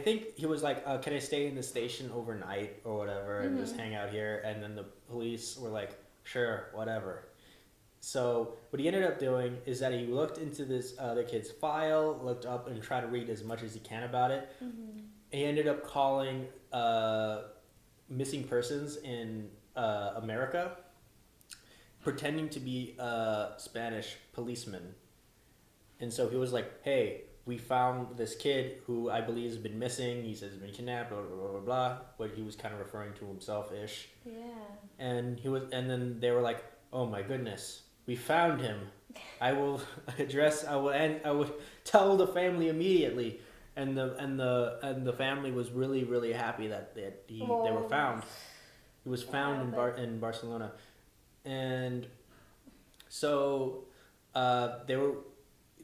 Speaker 2: think he was like, can I stay in the station overnight or whatever and just hang out here? And then the police were like, sure, whatever. So what he ended up doing is that he looked into this other kid's file, looked up and tried to read as much as he can about it. He ended up calling missing persons in America, pretending to be a Spanish policeman. And so he was like, hey, we found this kid who I believe has been missing. He says he's been kidnapped, blah, blah, blah, blah, blah. But he was kind of referring to himself-ish.
Speaker 1: Yeah.
Speaker 2: And then they were like, oh my goodness, we found him. I will tell the family immediately. And the family was really, really happy that they were found. He was found in Barcelona. And so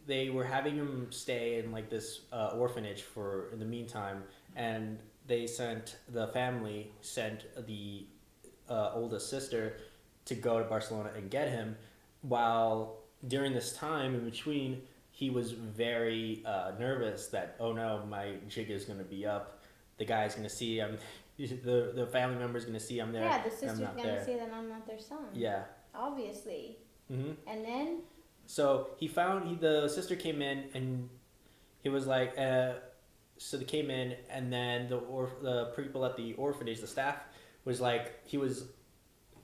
Speaker 2: they were having him stay in like this orphanage in the meantime, and the family sent the oldest sister to go to Barcelona and get him, while during this time in between he was very nervous that, oh no, my jig is going to be up, the guy's going to see him, the family member's going to see I'm there.
Speaker 1: Yeah, the sister's going to see that I'm not their son.
Speaker 2: Yeah.
Speaker 1: Obviously.
Speaker 2: Mm-hmm.
Speaker 1: And then?
Speaker 2: So the sister came in, and he was like, so they came in, and then the people at the orphanage, the staff, was like, he was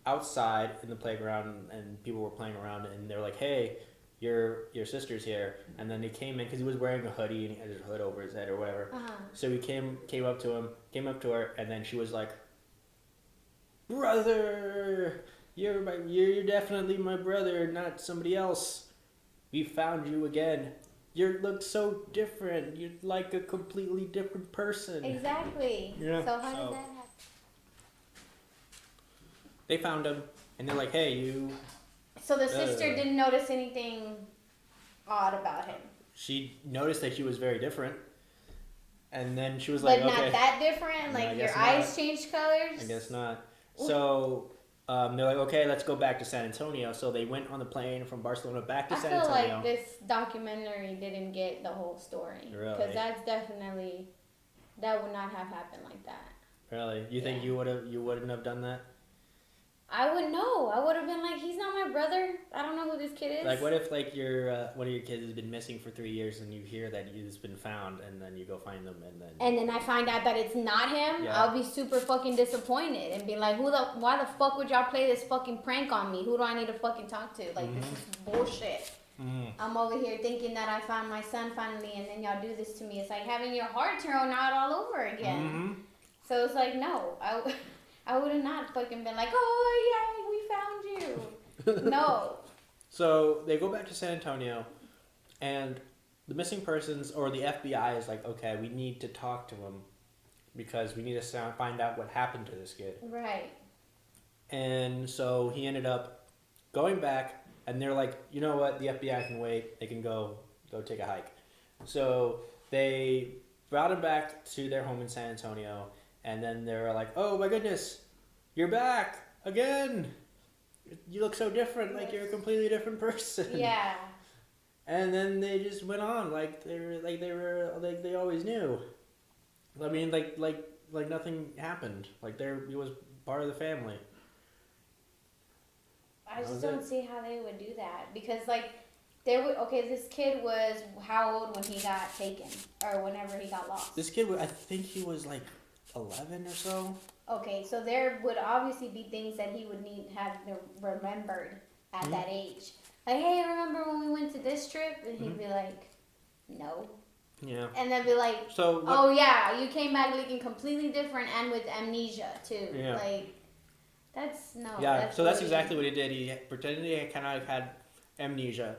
Speaker 2: outside in the playground, and people were playing around, and they were like, hey, your sister's here. And then they came in, because he was wearing a hoodie, and he had his hood over his head or whatever. So he came up to her, and then she was like, brother, you're definitely my brother, not somebody else. We found you again. you look so different. You're like a completely different person.
Speaker 1: Exactly.
Speaker 2: Yeah.
Speaker 1: So how did that happen?
Speaker 2: They found him, and they're like, "Hey, you."
Speaker 1: So the sister didn't notice anything odd about him.
Speaker 2: She noticed that he was very different, and then she was
Speaker 1: But
Speaker 2: like,
Speaker 1: not
Speaker 2: "Okay."
Speaker 1: that different.
Speaker 2: No, I
Speaker 1: Like your
Speaker 2: guess
Speaker 1: eyes
Speaker 2: not.
Speaker 1: changed colors.
Speaker 2: I guess not. So they're like, "Okay, let's go back to San Antonio." So they went on the plane from Barcelona back to
Speaker 1: I
Speaker 2: San
Speaker 1: feel
Speaker 2: Antonio.
Speaker 1: like this documentary didn't get the whole story.
Speaker 2: Really?
Speaker 1: Because that's definitely, that would not have happened like that.
Speaker 2: Really? You think you wouldn't have done that?
Speaker 1: I would know. I would have been like, he's not my brother. I don't know who this kid is.
Speaker 2: Like, what if like your one of your kids has been missing for 3 years and you hear that he's been found, and then you go find them, and then
Speaker 1: I find out that it's not him.
Speaker 2: Yeah.
Speaker 1: I'll be super fucking disappointed and be like, why the fuck would y'all play this fucking prank on me? Who do I need to fucking talk to? Like, this is bullshit. I'm over here thinking that I found my son finally, and then y'all do this to me. It's like having your heart thrown out all over again. So it's like, no, I would have not fucking been like, oh yeah, we found you. No. So
Speaker 2: they go back to San Antonio, and the missing persons or the FBI is like, okay, we need to talk to him because we need to find out what happened to this kid.
Speaker 1: Right.
Speaker 2: And so he ended up going back, and they're like, you know what, the FBI can wait. They can go take a hike. So they brought him back to their home in San Antonio, and then they're like, oh my goodness, you're back again. You look so different, like you're a completely different person.
Speaker 1: Yeah.
Speaker 2: And then they just went on like they always knew. I mean, like nothing happened. Like he was part of the family.
Speaker 1: I just don't see how they would do that, because like this kid was how old when he got taken, or whenever he got lost?
Speaker 2: This kid, I think he was like 11 or so.
Speaker 1: Okay, so there would obviously be things that he would have remembered at that age. Like, hey, remember when we went to this trip? And he'd be like, no.
Speaker 2: Yeah.
Speaker 1: And they'd be like, oh yeah, you came back looking completely different and with amnesia too.
Speaker 2: Yeah.
Speaker 1: Like, that's no.
Speaker 2: Yeah, that's exactly what he did. He pretended he kind of had amnesia,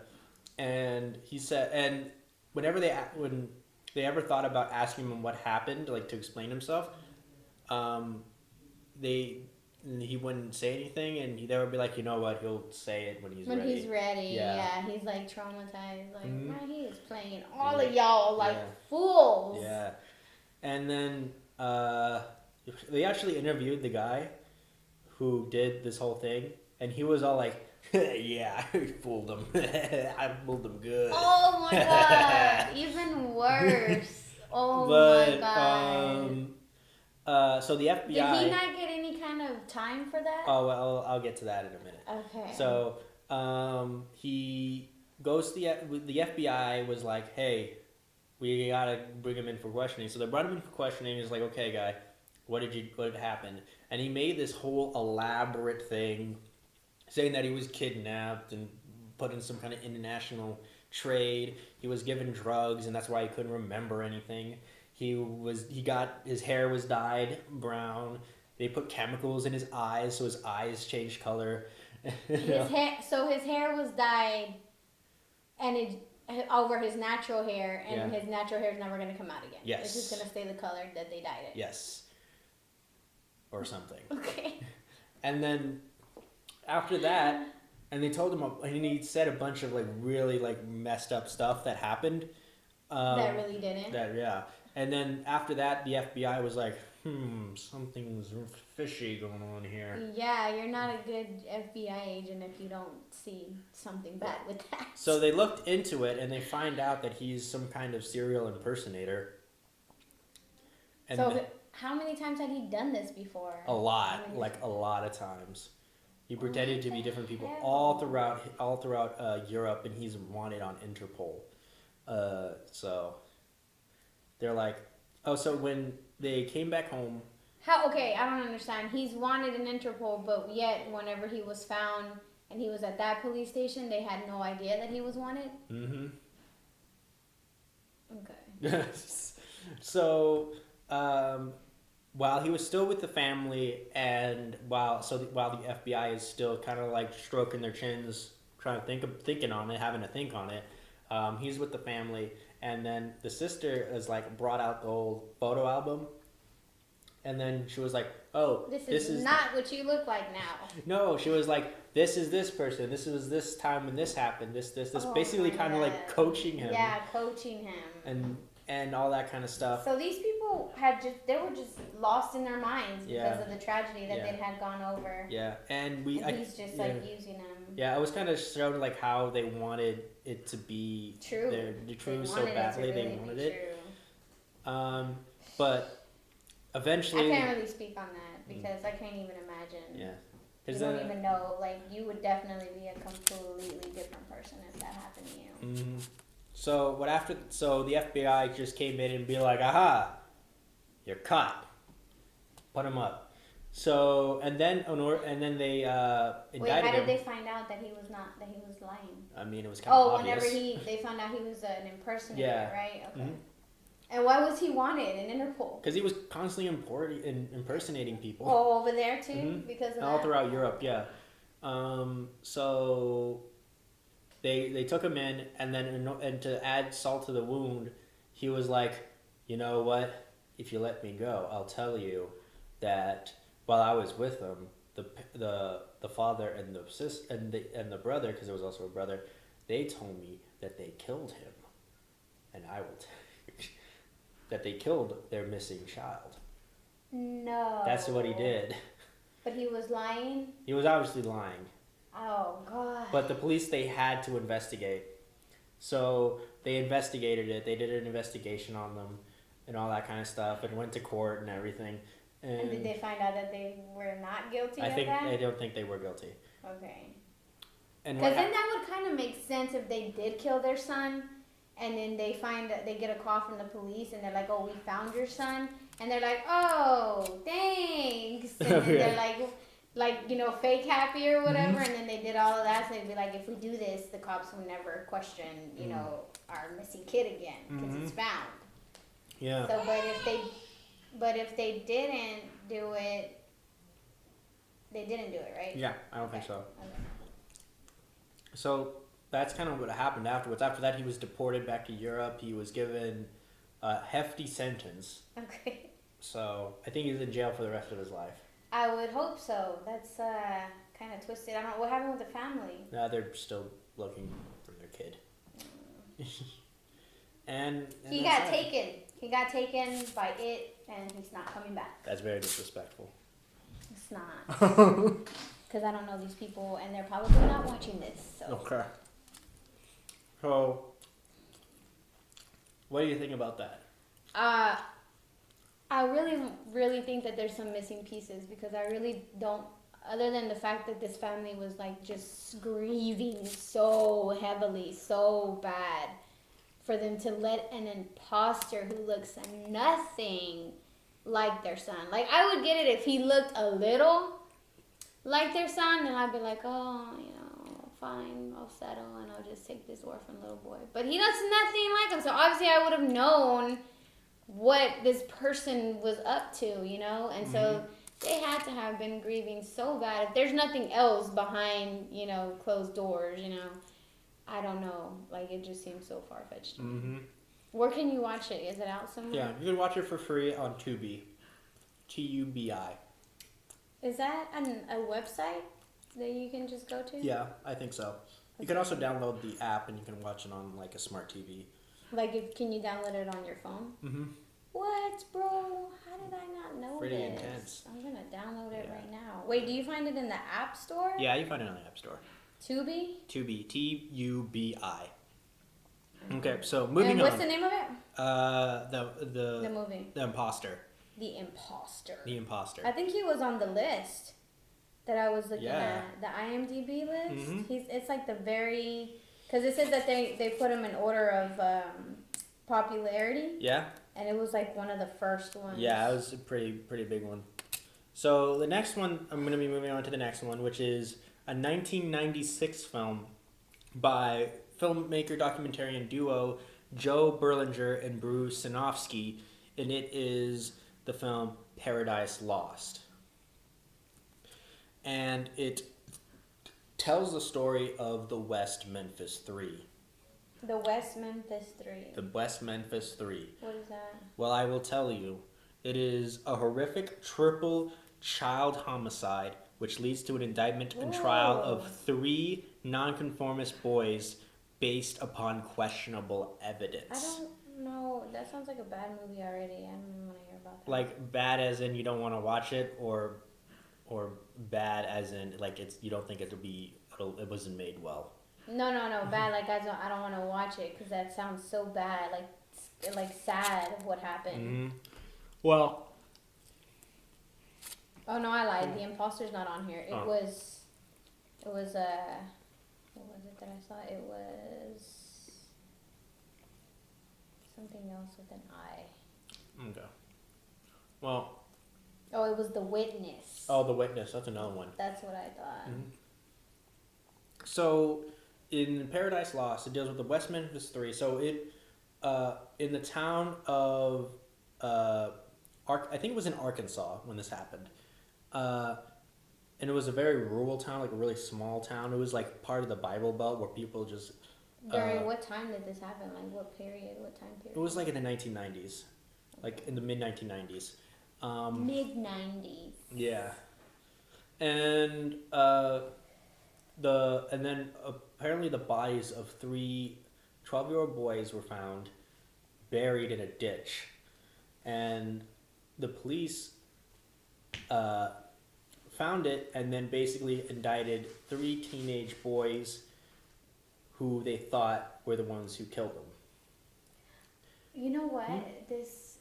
Speaker 2: and he said, and when they ever thought about asking him what happened, like to explain himself, he wouldn't say anything, and they would be like, you know what, he'll say it when he's ready.
Speaker 1: When he's ready,
Speaker 2: yeah.
Speaker 1: He's like traumatized, like man, he is playing all of y'all like fools.
Speaker 2: Yeah, and then they actually interviewed the guy who did this whole thing, and he was all like, yeah, I fooled him. I fooled him good.
Speaker 1: Oh my god, even worse. Oh my
Speaker 2: god. So the FBI.
Speaker 1: Did he not get any kind of time for that?
Speaker 2: Oh well, I'll get to that in a minute.
Speaker 1: Okay.
Speaker 2: So he goes to the FBI was like, hey, we gotta bring him in for questioning. So they brought him in for questioning. He's like, okay, guy, what happened? And he made this whole elaborate thing, saying that he was kidnapped and put in some kind of international trade. He was given drugs, and that's why he couldn't remember anything. His hair was dyed brown. They put chemicals in his eyes, so his eyes changed color.
Speaker 1: His hair was dyed, and over his natural hair, and his natural hair is never going to come out again.
Speaker 2: Yes.
Speaker 1: It's just going to stay the color that they dyed it.
Speaker 2: Yes. Or something.
Speaker 1: Okay.
Speaker 2: And then after that, and they told him, and he said a bunch of like really like messed up stuff that happened.
Speaker 1: That really didn't.
Speaker 2: And then after that, the FBI was like, something's fishy going on here.
Speaker 1: Yeah, you're not a good FBI agent if you don't see something bad with that.
Speaker 2: So they looked into it, and they find out that he's some kind of serial impersonator. And
Speaker 1: how many times had he done this before?
Speaker 2: A lot of times. He pretended to be different people all throughout Europe, and he's wanted on Interpol. So they're like, so when they came back home.
Speaker 1: Okay, I don't understand. He's wanted in Interpol, but yet whenever he was found and he was at that police station, they had no idea that he was wanted?
Speaker 2: Mm-hmm.
Speaker 1: Okay.
Speaker 2: So, while he was still with the family, and while the FBI is still kind of like stroking their chins, trying to thinking on it, having to think on it, He's with the family, and then the sister is like brought out the old photo album, and then she was like, "Oh,
Speaker 1: this is not what you look like now."
Speaker 2: No, she was like, "This is this person. This was this time when this happened. This."
Speaker 1: Oh
Speaker 2: Basically,
Speaker 1: my
Speaker 2: kind of
Speaker 1: God.
Speaker 2: like coaching him.
Speaker 1: Yeah, coaching him.
Speaker 2: And all that kind of stuff.
Speaker 1: So these people they were just lost in their minds because of the tragedy that they had gone over.
Speaker 2: Yeah, and
Speaker 1: he's just like using them.
Speaker 2: Yeah, it was kind of shown like how they wanted it to be
Speaker 1: true.
Speaker 2: True so badly
Speaker 1: really
Speaker 2: they wanted it. But eventually,
Speaker 1: I can't really speak on that because I can't even imagine.
Speaker 2: Yeah.
Speaker 1: You don't even know. Like, you would definitely be a completely different person if that happened to you.
Speaker 2: Mm-hmm. So the FBI just came in and be like, "Aha, you're caught. Put him up." So and then they indicted him.
Speaker 1: Wait, how did they find out that he was lying?
Speaker 2: I mean, it was kind of obvious.
Speaker 1: Whenever they found out he was an impersonator, right? Okay.
Speaker 2: Mm-hmm.
Speaker 1: And why was he wanted in Interpol?
Speaker 2: Because he was constantly impersonating people.
Speaker 1: Oh, over there too,
Speaker 2: because of all throughout Europe, yeah. So they took him in, and then and to add salt to the wound, he was like, "You know what? If you let me go, I'll tell you that while I was with him, the father and the brother, because there was also a brother, they told me that they killed him, and I will tell you that they killed their missing child."
Speaker 1: No.
Speaker 2: That's what he did.
Speaker 1: But he was lying?
Speaker 2: He was obviously lying.
Speaker 1: Oh, God.
Speaker 2: But the police, they had to investigate. So they investigated it. They did an investigation on them and all that kind of stuff, and went to court and everything.
Speaker 1: And did they find out that they were not guilty of that?
Speaker 2: I don't think they were guilty.
Speaker 1: Okay. Because then that would kind of make sense if they did kill their son, and then they get a call from the police, and they're like, "Oh, we found your son," and they're like, "Oh, thanks," and then they're like fake happy or whatever, and then they did all of that, so they'd be like, "If we do this, the cops will never question, our missing kid again because it's found."
Speaker 2: Yeah.
Speaker 1: So, but if they didn't do it, they didn't do it, right?
Speaker 2: Yeah, I don't think so.
Speaker 1: Okay.
Speaker 2: So that's kind of what happened afterwards. After that, he was deported back to Europe. He was given a hefty sentence.
Speaker 1: Okay.
Speaker 2: So I think he's in jail for the rest of his life.
Speaker 1: I would hope so. That's kind of twisted. I don't know what happened with the family.
Speaker 2: No, they're still looking for their kid. and
Speaker 1: he got taken. He got taken by it, and he's not coming back.
Speaker 2: That's very disrespectful.
Speaker 1: It's not. Because I don't know these people, and they're probably not watching this. So.
Speaker 2: Okay. So, what do you think about that?
Speaker 1: I really, really think that there's some missing pieces because I really don't, other than the fact that this family was like just grieving so heavily, so bad, for them to let an imposter who looks nothing like their son. Like, I would get it if he looked a little like their son, and I'd be like, oh, fine, I'll settle, and I'll just take this orphan little boy. But he looks nothing like him, so obviously I would have known what this person was up to, and so they had to have been grieving so bad. If there's nothing else behind, closed doors, I don't know. Like, it just seems so far-fetched to me. Where can you watch it? Is it out somewhere?
Speaker 2: Yeah, you can watch it for free on Tubi. Tubi.
Speaker 1: Is that a website that you can just go to?
Speaker 2: Yeah, I think so. You can also download the app, and you can watch it on, like, a smart TV.
Speaker 1: Like, can you download it on your phone?
Speaker 2: Mm-hmm.
Speaker 1: What, bro? How did I not know
Speaker 2: Pretty
Speaker 1: this?
Speaker 2: intense.
Speaker 1: I'm going to download it right now. Wait, do you find it in the App Store?
Speaker 2: Yeah, you find it on the App Store.
Speaker 1: Tubi?
Speaker 2: Tubi. Tubi. Okay, so moving on.
Speaker 1: And what's the name of it?
Speaker 2: The
Speaker 1: movie.
Speaker 2: The Imposter.
Speaker 1: The Imposter.
Speaker 2: The Imposter.
Speaker 1: I think he was on the list that I was looking at. The IMDb list. It's like the very... Because it says that they put him in order of popularity.
Speaker 2: Yeah.
Speaker 1: And it was like one of the first ones.
Speaker 2: Yeah, it was a pretty big one. So the next one, I'm going to be moving on to the next one, which is a 1996 film by filmmaker documentarian duo Joe Berlinger and Bruce Sinofsky, and it is the film Paradise Lost. And it tells the story of the West Memphis 3.
Speaker 1: The West Memphis 3.
Speaker 2: The West Memphis 3.
Speaker 1: What is that?
Speaker 2: Well, I will tell you. It is a horrific triple child homicide which leads to an indictment and trial of 3 nonconformist boys based upon questionable evidence.
Speaker 1: I don't know. That sounds like a bad movie already. I don't want to hear about that.
Speaker 2: Like bad as in you don't want to watch it, or bad as in like you don't think it wasn't made well.
Speaker 1: No. Bad. Like I don't want to watch it because that sounds so bad. Like sad of what happened.
Speaker 2: Mm-hmm. Well.
Speaker 1: Oh no, I lied. The Imposter's not on here. It was what was it that I saw? It was something else with an I.
Speaker 2: Okay. Well.
Speaker 1: Oh, it was The Witness.
Speaker 2: Oh, The Witness. That's another one.
Speaker 1: That's what I thought.
Speaker 2: Mm-hmm. So, in Paradise Lost, it deals with the West Memphis 3. So it, in the town of, I think it was in Arkansas when this happened. And it was a very rural town, like a really small town. It was like part of the Bible Belt where people just...
Speaker 1: During what time did this happen? Like what period? What time period?
Speaker 2: It was like in the 1990s. Like in the mid-1990s.
Speaker 1: Mid-90s.
Speaker 2: Yeah. And then apparently the bodies of 3 12-year-old boys were found buried in a ditch. And the police found it and then basically indicted 3 teenage boys who they thought were the ones who killed them.
Speaker 1: You know what? This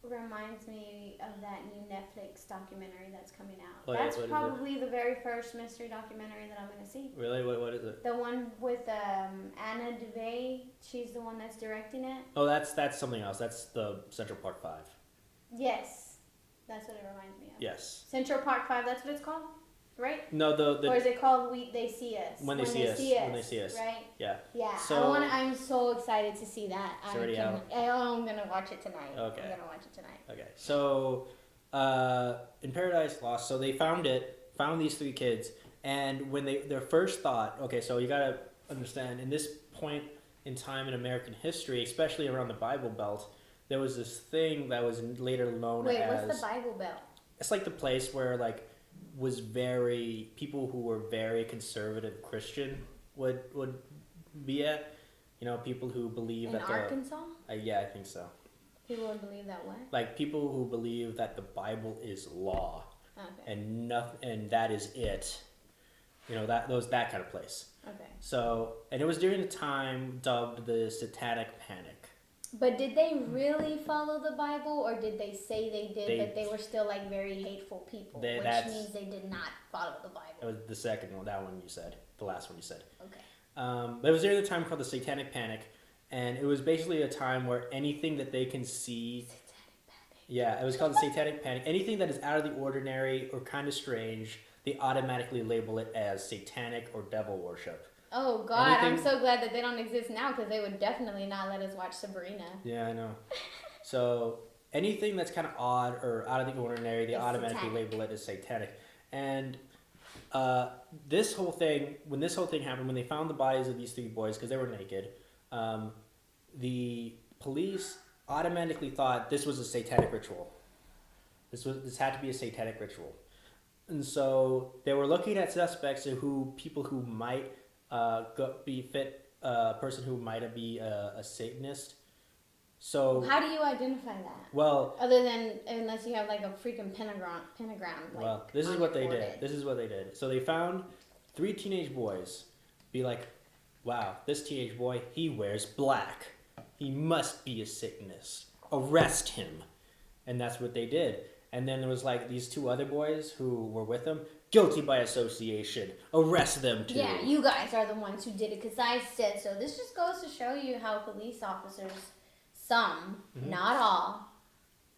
Speaker 1: reminds me of that new Netflix documentary that's coming out.
Speaker 2: Oh,
Speaker 1: that's
Speaker 2: yeah,
Speaker 1: probably the very first mystery documentary that I'm going to see.
Speaker 2: Really? What is it?
Speaker 1: The one with Anna DeVay. She's the one that's directing it.
Speaker 2: Oh, that's something else. That's the Central Park 5.
Speaker 1: Yes. That's what it reminds me of.
Speaker 2: Yes.
Speaker 1: Central Park 5, that's what it's called? Right?
Speaker 2: No,
Speaker 1: or is it called They See Us?
Speaker 2: When They See Us. When They See Us.
Speaker 1: Right?
Speaker 2: Yeah.
Speaker 1: Yeah.
Speaker 2: So,
Speaker 1: I'm so excited to see that.
Speaker 2: It's already out.
Speaker 1: I'm going to watch it tonight.
Speaker 2: Okay.
Speaker 1: I'm going to watch it tonight.
Speaker 2: Okay. So, in Paradise Lost, so they found these 3 kids, and when their first thought, okay, so you gotta understand, in this point in time in American history, especially around the Bible Belt, there was this thing that was later known as...
Speaker 1: Wait, what's the Bible Belt?
Speaker 2: It's like the place where, like, people who were very conservative Christian would be at. You know, people who believe that...
Speaker 1: In Arkansas?
Speaker 2: Yeah, I think so.
Speaker 1: People would believe that what?
Speaker 2: Like, people who believe that the Bible is law.
Speaker 1: Okay.
Speaker 2: And that is it. You know, that kind of place.
Speaker 1: Okay.
Speaker 2: So, and it was during the time dubbed the Satanic Panic.
Speaker 1: But did they really follow the Bible, or did they say they did, but they were still like very hateful people, which means they did not follow the Bible?
Speaker 2: That was the second one, that one you said, the last one you said.
Speaker 1: Okay.
Speaker 2: But it was during the time called the Satanic Panic, and it was basically a time where anything that they can see...
Speaker 1: Satanic Panic.
Speaker 2: Yeah, it was called the Satanic Panic. Anything that is out of the ordinary or kind of strange, they automatically label it as satanic or devil worship.
Speaker 1: Oh, God, I'm so glad that they don't exist now, because they would definitely not let us watch Sabrina.
Speaker 2: Yeah, I know. So, anything that's kind of odd or out of the ordinary, they automatically label it as satanic. And when this whole thing happened, when they found the bodies of these 3 boys, because they were naked, the police automatically thought this was a satanic ritual. This had to be a satanic ritual. And so, they were looking at suspects of people who might... be fit, person who might be a Satanist. So
Speaker 1: how do you identify that?
Speaker 2: Well,
Speaker 1: other than unless you have like a freaking pentagram. Like,
Speaker 2: well, this is what they did. So they found 3 teenage boys. Be like, wow, this teenage boy, he wears black. He must be a Satanist. Arrest him. And that's what they did. And then there was like these 2 other boys who were with him. Guilty by association. Arrest them too.
Speaker 1: Yeah, you guys are the ones who did it because I said so. This just goes to show you how police officers, some, not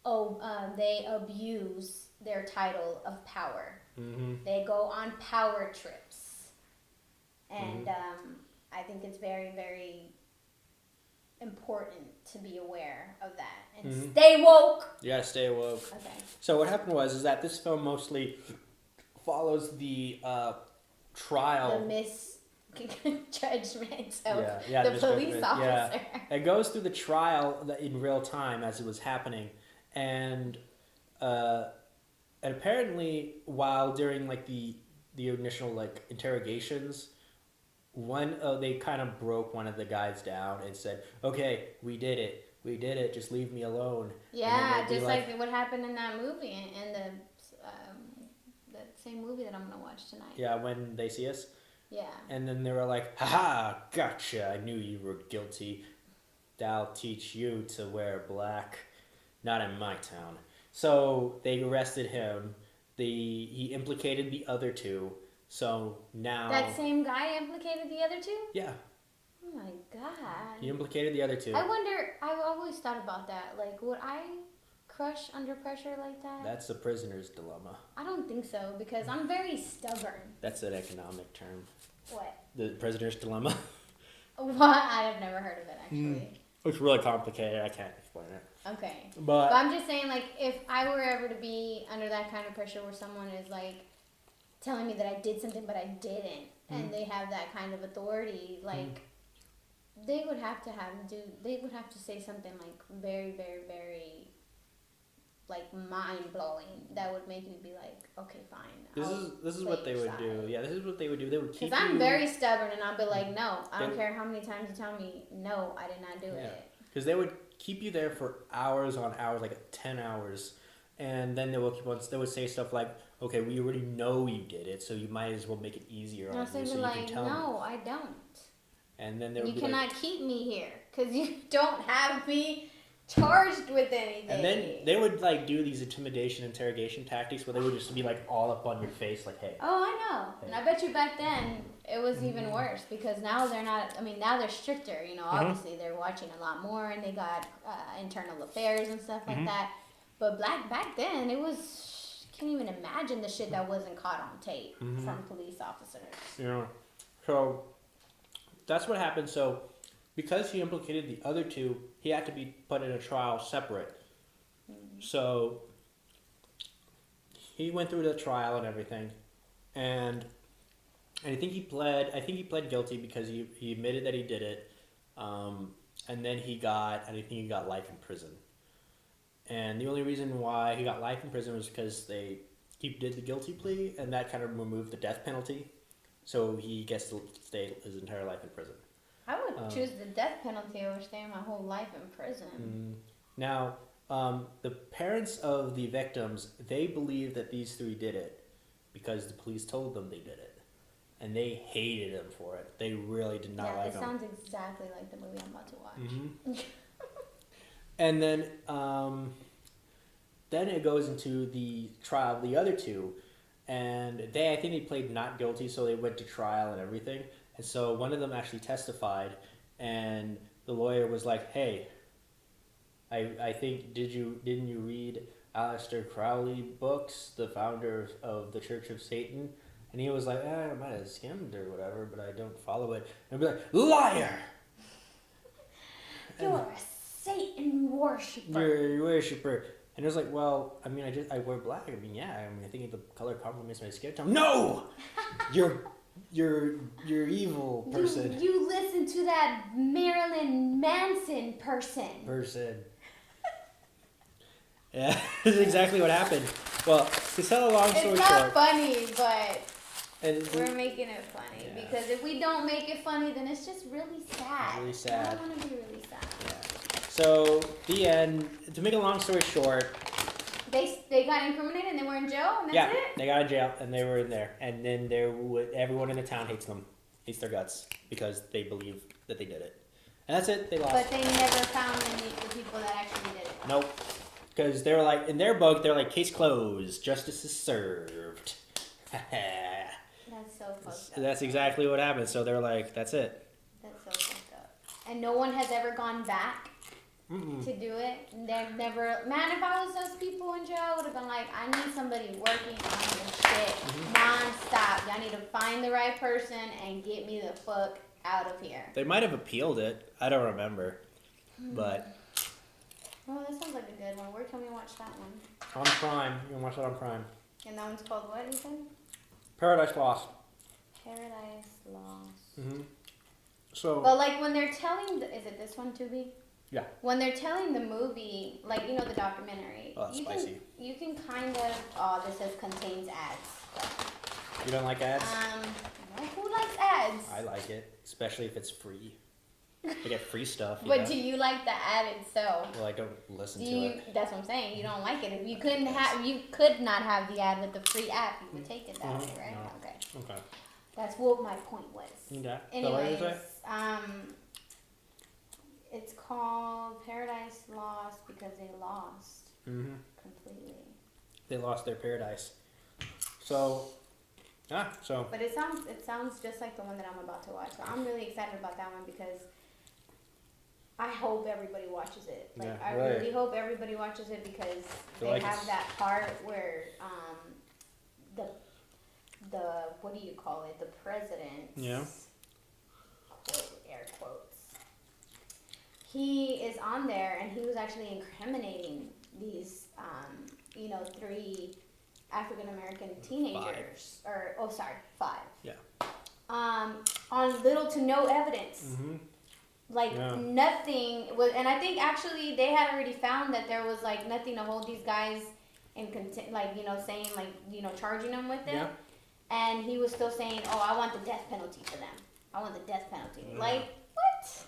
Speaker 1: all, they abuse their title of power. Mm-hmm. They go on power trips. And I think it's very, very important to be aware of that. And stay woke!
Speaker 2: Yeah, stay woke.
Speaker 1: Okay.
Speaker 2: So what happened was that this film mostly... follows the trial.
Speaker 1: judgment of
Speaker 2: Yeah,
Speaker 1: the
Speaker 2: the
Speaker 1: police
Speaker 2: judgment,
Speaker 1: officer.
Speaker 2: It goes through the trial in real time as it was happening, and apparently while during like the initial like interrogations, they kind of broke one of the guys down and said, "Okay, we did it. Just leave me alone."
Speaker 1: Yeah, just like what happened in that movie, in the same movie that I'm gonna watch tonight.
Speaker 2: Yeah, When They See Us.
Speaker 1: Yeah.
Speaker 2: And then they were like, "Haha, gotcha! I knew you were guilty. I'll teach you to wear black. Not in my town." So they arrested him. He implicated the other two. So now
Speaker 1: That same guy implicated the other two?
Speaker 2: Yeah.
Speaker 1: Oh my god.
Speaker 2: He implicated the other two.
Speaker 1: I wonder, I've always thought about that. Like, would I crush under pressure like that?
Speaker 2: That's the prisoner's dilemma.
Speaker 1: I don't think so, because I'm very stubborn.
Speaker 2: That's an economic term.
Speaker 1: What?
Speaker 2: The prisoner's dilemma.
Speaker 1: What? I've never heard of it, actually.
Speaker 2: It's really complicated. I can't explain it.
Speaker 1: Okay.
Speaker 2: But
Speaker 1: I'm just saying, like, if I were ever to be under that kind of pressure where someone is, like, telling me that I did something but I didn't, and they have that kind of authority, like, they would have to say something, like, very, very, very, like, mind-blowing that would make me be like, okay, fine.
Speaker 2: This is what they would do. Yeah, this is what they would do. They would keep you...
Speaker 1: Because I'm very stubborn, and I'll be like, no, I don't care how many times you tell me, no, I did not do it.
Speaker 2: Because they would keep you there for hours on hours, like 10 hours, and then they would say stuff like, okay, we already know you did it, so you might as well make it easier on you, so you can tell
Speaker 1: no, I don't.
Speaker 2: And then they would
Speaker 1: You cannot keep me here, because you don't have me charged with anything.
Speaker 2: And then they would like do these interrogation tactics where they would just be like all up on your face, like, hey.
Speaker 1: Oh, I know. Hey. And I bet you back then it was even worse, because now they're not, now they're stricter, obviously they're watching a lot more, and they got internal affairs and stuff like that. But back then it was, can't even imagine the shit that wasn't caught on tape from police officers.
Speaker 2: Yeah. So that's what happened. So because he implicated the other two, he had to be put in a trial separate. So he went through the trial and everything, and I think he pled guilty because he admitted that he did it, and then I think he got life in prison. And the only reason why he got life in prison was because he did the guilty plea, and that kind of removed the death penalty, so he gets to stay his entire life in prison.
Speaker 1: I would choose the death penalty over staying my whole life in prison.
Speaker 2: Now, the parents of the victims, they believe that these three did it because the police told them they did it. And they hated him for it. They really did not like him.
Speaker 1: Yeah, it sounds exactly like the movie I'm about to watch.
Speaker 2: And then it goes into the trial of the other two. And I think they played not guilty, so they went to trial and everything. And so one of them actually testified, and the lawyer was like, "Hey, I think didn't you read Aleister Crowley books, the founder of the Church of Satan?" And he was like, "I might have skimmed or whatever, but I don't follow it." And I'd be like, "Liar!
Speaker 1: You're a Satan worshiper."
Speaker 2: You're a worshiper. And it was like, "Well, I wear black. I think the color complements my skin tone." No, you're evil person.
Speaker 1: You listen to that Marilyn Manson person.
Speaker 2: Yeah, that's exactly what happened. Well, to tell a long story short,
Speaker 1: it's not funny, but we're making it funny because if we don't make it funny, then it's just really sad.
Speaker 2: Really sad.
Speaker 1: I don't want to be really sad.
Speaker 2: Yeah. So the end. To make a long story short,
Speaker 1: they got incriminated and they were in jail, and that's it.
Speaker 2: They got in jail and they were in there, and then everyone in the town hates them, hates their guts because they believe that they did it, and that's it. They lost.
Speaker 1: But they never found the people that actually did it.
Speaker 2: Nope. Because they were like, in their book, they're like, case closed, justice is served.
Speaker 1: That's so fucked up.
Speaker 2: That's exactly what happened. So they're like, that's it.
Speaker 1: That's so fucked up. And no one has ever gone back to do it. They've never. Man, if I was those people in jail, I would have been like, I need somebody working on this shit nonstop. Y'all need to find the right person and get me the fuck out of here.
Speaker 2: They might have appealed it. I don't remember. But.
Speaker 1: Oh, that sounds like a good one. Where can we watch that one?
Speaker 2: On Prime. You can watch it on Prime.
Speaker 1: And that one's called what, you said?
Speaker 2: Paradise Lost.
Speaker 1: Paradise Lost.
Speaker 2: Mm-hmm. So.
Speaker 1: But like when they're telling, is it this one, Tubi?
Speaker 2: Yeah.
Speaker 1: When they're telling the movie, like the documentary,
Speaker 2: Oh, that's spicy.
Speaker 1: You can kind of. Oh, this says contains ads.
Speaker 2: You don't like ads?
Speaker 1: No, who likes ads?
Speaker 2: I like it, especially if it's free. I get free stuff.
Speaker 1: But do you like the ad itself?
Speaker 2: Well, I don't listen to it.
Speaker 1: That's what I'm saying. You don't like it. If you could not have the ad with the free app, you would take it that way, right?
Speaker 2: No.
Speaker 1: Okay.
Speaker 2: Okay.
Speaker 1: That's what my point was.
Speaker 2: Okay.
Speaker 1: Anyways, it's called Paradise Lost because they lost completely.
Speaker 2: They lost their paradise. So.
Speaker 1: But it sounds just like the one that I'm about to watch. So I'm really excited about that one because I hope everybody watches it. Like I really hope everybody watches it because they have that part where the what do you call it? The president. Yeah. Quote, air quotes. He is on there and he was actually incriminating these 3 African American teenagers, 5.
Speaker 2: Yeah.
Speaker 1: On little to no evidence.
Speaker 2: Mm-hmm.
Speaker 1: Nothing was, and I think actually they had already found that there was like nothing to hold these guys in contempt, saying charging them with it. Yeah. And he was still saying, "Oh, I want the death penalty for them. I want the death penalty." Yeah. Like what?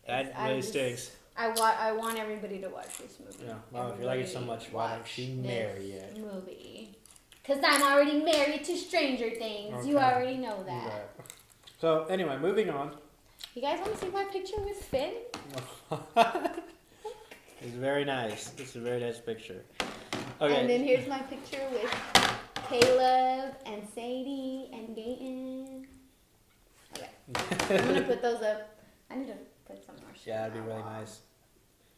Speaker 2: That really stinks.
Speaker 1: I want everybody to watch this movie.
Speaker 2: Yeah. Well, if you like it so much, why don't you marry it?
Speaker 1: Movie. Because I'm already married to Stranger Things. Okay. You already know that.
Speaker 2: Okay. So, anyway, moving on.
Speaker 1: You guys want to see my picture with Finn?
Speaker 2: It's very nice. It's a very nice picture. Okay.
Speaker 1: And then here's my picture with Caleb and Sadie and Gaten. Okay. I'm going to put those up. I need to put some more shit.
Speaker 2: Yeah, that'd be really nice.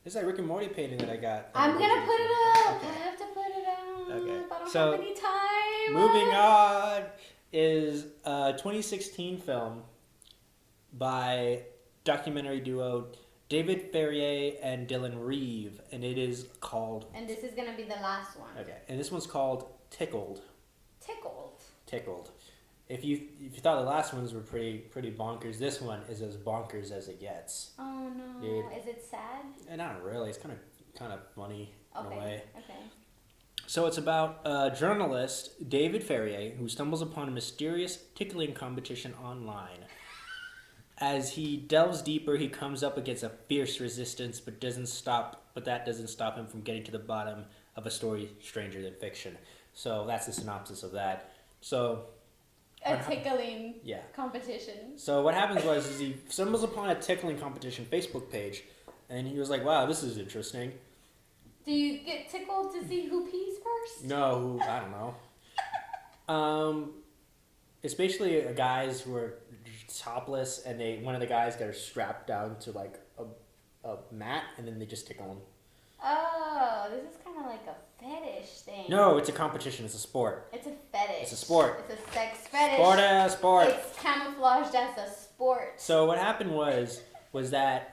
Speaker 2: It's like Rick and Morty painting that I got.
Speaker 1: I'm going to put it up.
Speaker 2: Okay.
Speaker 1: I have to put it up.
Speaker 2: Okay.
Speaker 1: I don't have any time.
Speaker 2: Moving on is a 2016 film by documentary duo David Ferrier and Dylan Reeve, and it is called...
Speaker 1: And this is going to be the last one.
Speaker 2: Okay, and this one's called Tickled.
Speaker 1: Tickled.
Speaker 2: If you thought the last ones were pretty bonkers, this one is as bonkers as it gets.
Speaker 1: Oh no! Dude. Is it sad?
Speaker 2: Not really. It's kind of funny in a way.
Speaker 1: Okay.
Speaker 2: So it's about a journalist, David Ferrier, who stumbles upon a mysterious tickling competition online. As he delves deeper, he comes up against a fierce resistance, but that doesn't stop him from getting to the bottom of a story stranger than fiction. So that's the synopsis of that. So.
Speaker 1: A tickling competition.
Speaker 2: So what happens is he stumbles upon a tickling competition Facebook page, and he was like, "Wow, this is interesting."
Speaker 1: Do you get tickled to see who pees first?
Speaker 2: No, I don't know. It's basically guys who are topless, and one of the guys got strapped down to like a mat, and then they just tickle him.
Speaker 1: Oh, this is kind of like a fetish thing.
Speaker 2: No, it's a competition. It's a sport.
Speaker 1: It's a fetish.
Speaker 2: It's a sport.
Speaker 1: It's a sex fetish.
Speaker 2: Sport.
Speaker 1: It's camouflaged as a sport.
Speaker 2: So what happened was that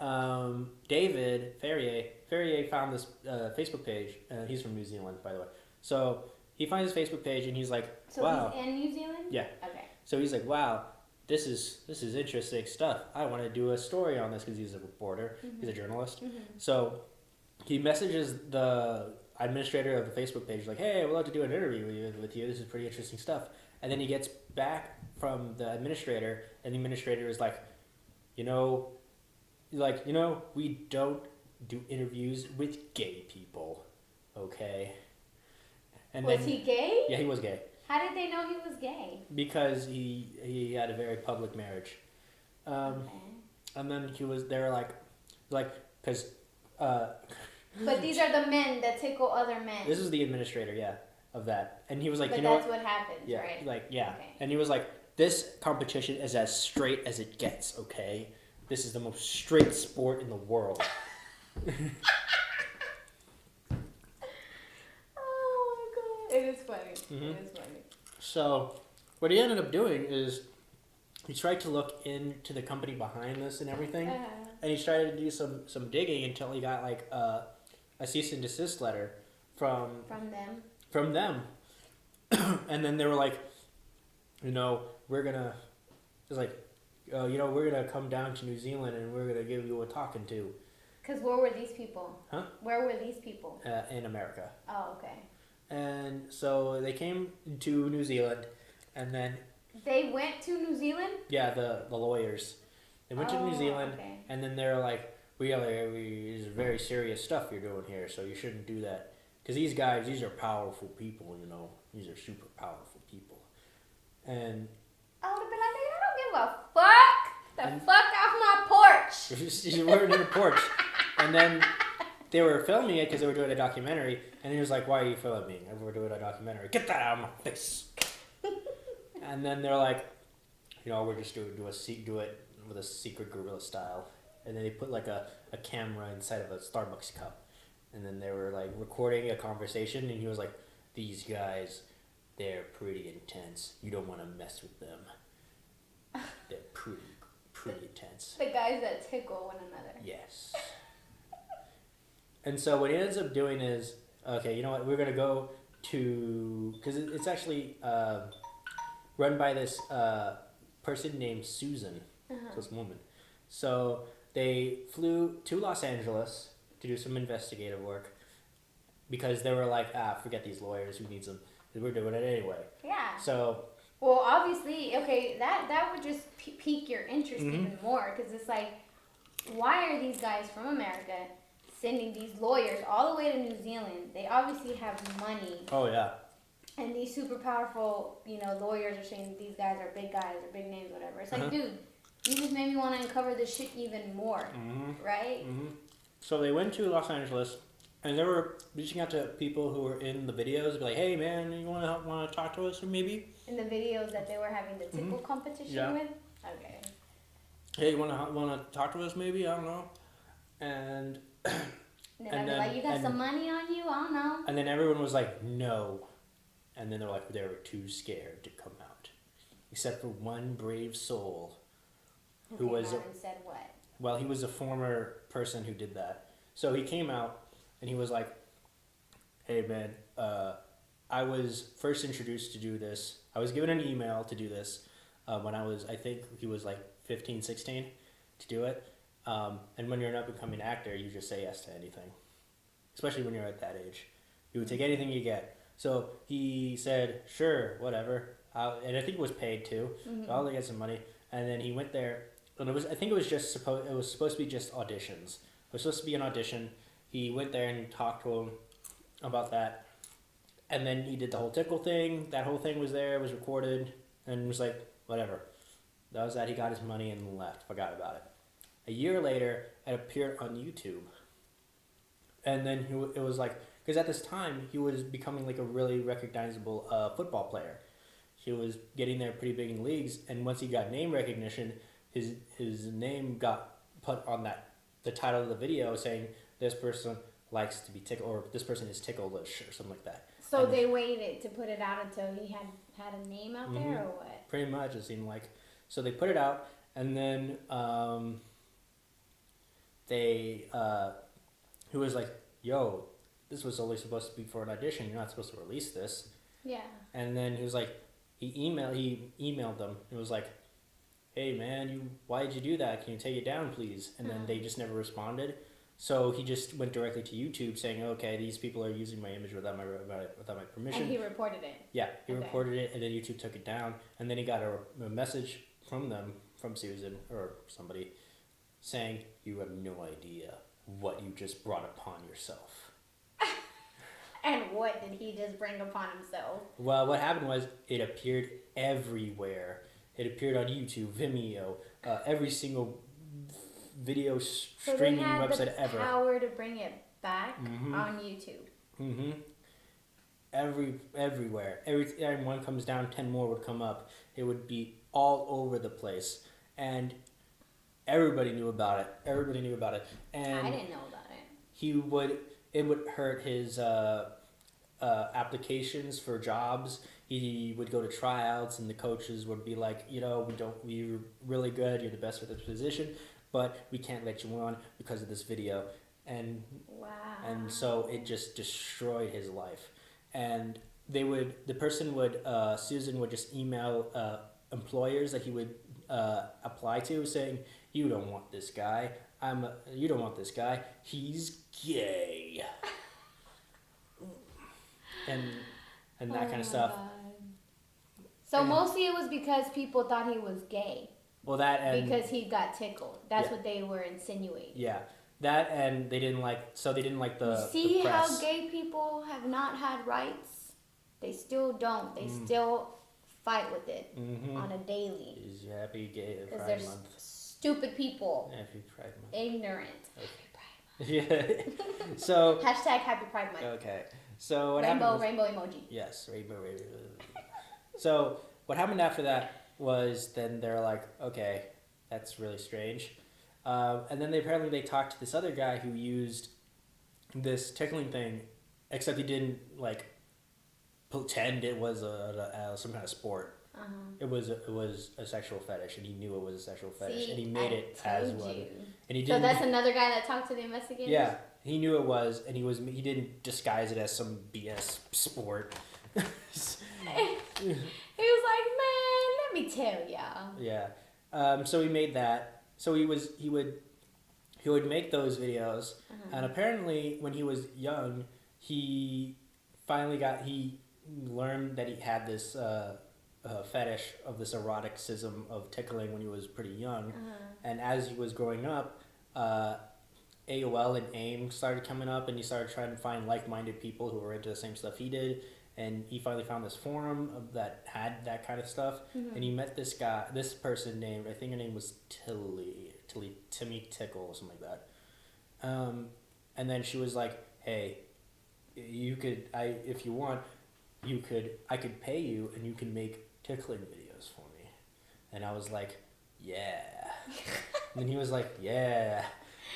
Speaker 2: David Ferrier found this Facebook page. He's from New Zealand, by the way. So he finds his Facebook page, and he's like, "Wow."
Speaker 1: So he's in New Zealand?
Speaker 2: Yeah.
Speaker 1: Okay.
Speaker 2: So he's like, "Wow, this is interesting stuff. I want to do a story on this," because he's a reporter. Mm-hmm. He's a journalist. Mm-hmm. So he messages the administrator of the Facebook page like, "Hey, I would love to do an interview with you. This is pretty interesting stuff." And then he gets back from the administrator, and the administrator is like, we don't do interviews with gay people, okay? And
Speaker 1: was he gay?
Speaker 2: Yeah, he was gay.
Speaker 1: How did they know he was gay?
Speaker 2: Because he had a very public marriage. Okay. And then they were like, because.
Speaker 1: But these are the men that tickle other men.
Speaker 2: This is the administrator, of that. And he was like,
Speaker 1: but that's what happens, right?
Speaker 2: Okay. And he was like, this competition is as straight as it gets, okay? This is the most straight sport in the world.
Speaker 1: Oh my god. It is funny. Mm-hmm. It is funny.
Speaker 2: So, what he ended up doing is he tried to look into the company behind this and everything. And he tried to do some digging until he got like a cease and desist letter from them. And then they were like, we're gonna, it's like, we're gonna come down to New Zealand and we're gonna give you a talking to.
Speaker 1: Because where were these people?
Speaker 2: Huh?
Speaker 1: Where were these people?
Speaker 2: In America.
Speaker 1: Oh, okay.
Speaker 2: And so they came to New Zealand, and then
Speaker 1: they went to New Zealand.
Speaker 2: Yeah, the lawyers. They went to New Zealand,
Speaker 1: okay.
Speaker 2: and then they're like, "We this is very serious stuff you're doing here, so you shouldn't do that." Because these guys, these are powerful people, These are super powerful people, and
Speaker 1: I would have been like, "I don't give a fuck. Fuck off my porch."
Speaker 2: You weren't in the porch, and then they were filming it because they were doing a documentary, and he was like, "Why are you filming? We're doing a documentary. Get that out of my face." And then they're like, we're just do it with a secret guerrilla style. And then they put like a camera inside of a Starbucks cup, and then they were like recording a conversation, and he was like, "These guys, they're pretty intense. You don't want to mess with them. They're pretty intense."
Speaker 1: The guys that tickle one another.
Speaker 2: Yes. And so what he ends up doing is, okay, you know what? We're gonna go to, because it's actually run by this person named Susan. So this woman. So they flew to Los Angeles to do some investigative work because they were like, forget these lawyers, who needs them? We're doing it anyway.
Speaker 1: Yeah.
Speaker 2: So.
Speaker 1: Well, obviously, okay, that would just pique your interest even more, because it's like, why are these guys from America sending these lawyers all the way to New Zealand? They obviously have money.
Speaker 2: Oh, yeah.
Speaker 1: And these super powerful, lawyers are saying these guys are big guys or big names, whatever. It's like, dude, you just made me want to uncover this shit even more, right?
Speaker 2: So they went to Los Angeles, and they were reaching out to people who were in the videos, be like, "Hey, man, you want to talk to us, or maybe?"
Speaker 1: In the videos that they were having the tickle competition with. Okay.
Speaker 2: Hey, you want to talk to us, maybe? I don't know. And
Speaker 1: then like, "You got some money on you? I don't know."
Speaker 2: And then everyone was like, "No." And then they're like, they were too scared to come out, except for one brave soul, who was.
Speaker 1: And said what?
Speaker 2: Well, he was a former person who did that. So he came out, and he was like, "Hey, man, I was first introduced to do this. I was given an email to do this when I think he was like 15, 16, to do it. And when you're an up-and-coming actor, you just say yes to anything, especially when you're at that age. You would take anything you get." So he said, "Sure, whatever." And I think it was paid too. So I'll get some money. And then he went there, and I think it was supposed to be just auditions. It was supposed to be an audition. He went there and talked to him about that. And then he did the whole tickle thing. That whole thing was there, it was recorded, and was like, whatever. That was that. He got his money and left. Forgot about it. A year later, it appeared on YouTube. And then it was like, because at this time, he was becoming like a really recognizable football player. He was getting there pretty big in leagues, and once he got name recognition, his name got put on the title of the video saying, "This person likes to be tickled," or "This person is ticklish," or something like that.
Speaker 1: So they waited to put it out until he had a name out there, or what?
Speaker 2: Pretty much, it seemed like. So they put it out, and then he was like, "Yo, this was only supposed to be for an audition. You're not supposed to release this."
Speaker 1: Yeah.
Speaker 2: And then he was like, he emailed them. It was like, "Hey, man, why did you do that? Can you take it down, please?" And then they just never responded. So he just went directly to YouTube saying, "Okay, these people are using my image without my permission."
Speaker 1: And he reported it.
Speaker 2: Yeah, he reported it, and then YouTube took it down. And then he got a message from Susan or somebody, saying, "You have no idea what you just brought upon yourself."
Speaker 1: And what did he just bring upon himself?
Speaker 2: Well, what happened was it appeared everywhere. It appeared on YouTube, Vimeo, every single video streaming website ever.
Speaker 1: So they had the power to bring it back on YouTube.
Speaker 2: Everywhere. Every time one comes down, 10 more would come up. It would be all over the place, and everybody knew about it. And
Speaker 1: I didn't know about it.
Speaker 2: It would hurt his applications for jobs. He would go to tryouts, and the coaches would be like, "You're really good. You're the best for this position, but we can't let you on because of this video." And
Speaker 1: wow.
Speaker 2: And so it just destroyed his life. And the person would Susan would just email employers that he would apply to, saying, "You don't want this guy. You don't want this guy. He's gay," and that kind of stuff.
Speaker 1: God. So mostly it was because people thought he was gay.
Speaker 2: Well, that and
Speaker 1: because he got tickled. That's what they were insinuating.
Speaker 2: Yeah, that and they didn't like. So they didn't like the.
Speaker 1: See
Speaker 2: the press.
Speaker 1: how gay people have not had rights? They still don't. They still fight with it on a daily.
Speaker 2: Is you happy gay
Speaker 1: Because
Speaker 2: Pride
Speaker 1: they're
Speaker 2: Month?
Speaker 1: Stupid people.
Speaker 2: Happy Pride Month.
Speaker 1: Ignorant.
Speaker 2: Okay. Happy Pride Month. Yeah. So.
Speaker 1: Hashtag Happy Pride Month.
Speaker 2: Okay. So what
Speaker 1: rainbow
Speaker 2: happened?
Speaker 1: Rainbow emoji.
Speaker 2: Yes, rainbow. So what happened after that was then they're like, okay, that's really strange, and then they talked to this other guy who used this tickling thing, except he didn't like pretend it was some kind of sport. It was a sexual fetish, and he knew it was a sexual fetish, and he made it as one. And he didn't.
Speaker 1: So that's another guy that talked to the investigators.
Speaker 2: Yeah, he knew it was, and he didn't disguise it as some BS sport.
Speaker 1: He was like, "Man, let me tell y'all."
Speaker 2: Yeah. So he made that. So he would make those videos, and apparently when he was young, he learned that he had this fetish of this eroticism of tickling when he was pretty young, and as he was growing up, AOL and AIM started coming up, and he started trying to find like-minded people who were into the same stuff he did. And he finally found this forum that had that kind of stuff, and he met this person named, I think her name was Timmy Tickle or something like that. And then she was like, "Hey, if you want, I could pay you, and you can make tickling videos for me." And I was like, "Yeah." And then he was like, "Yeah."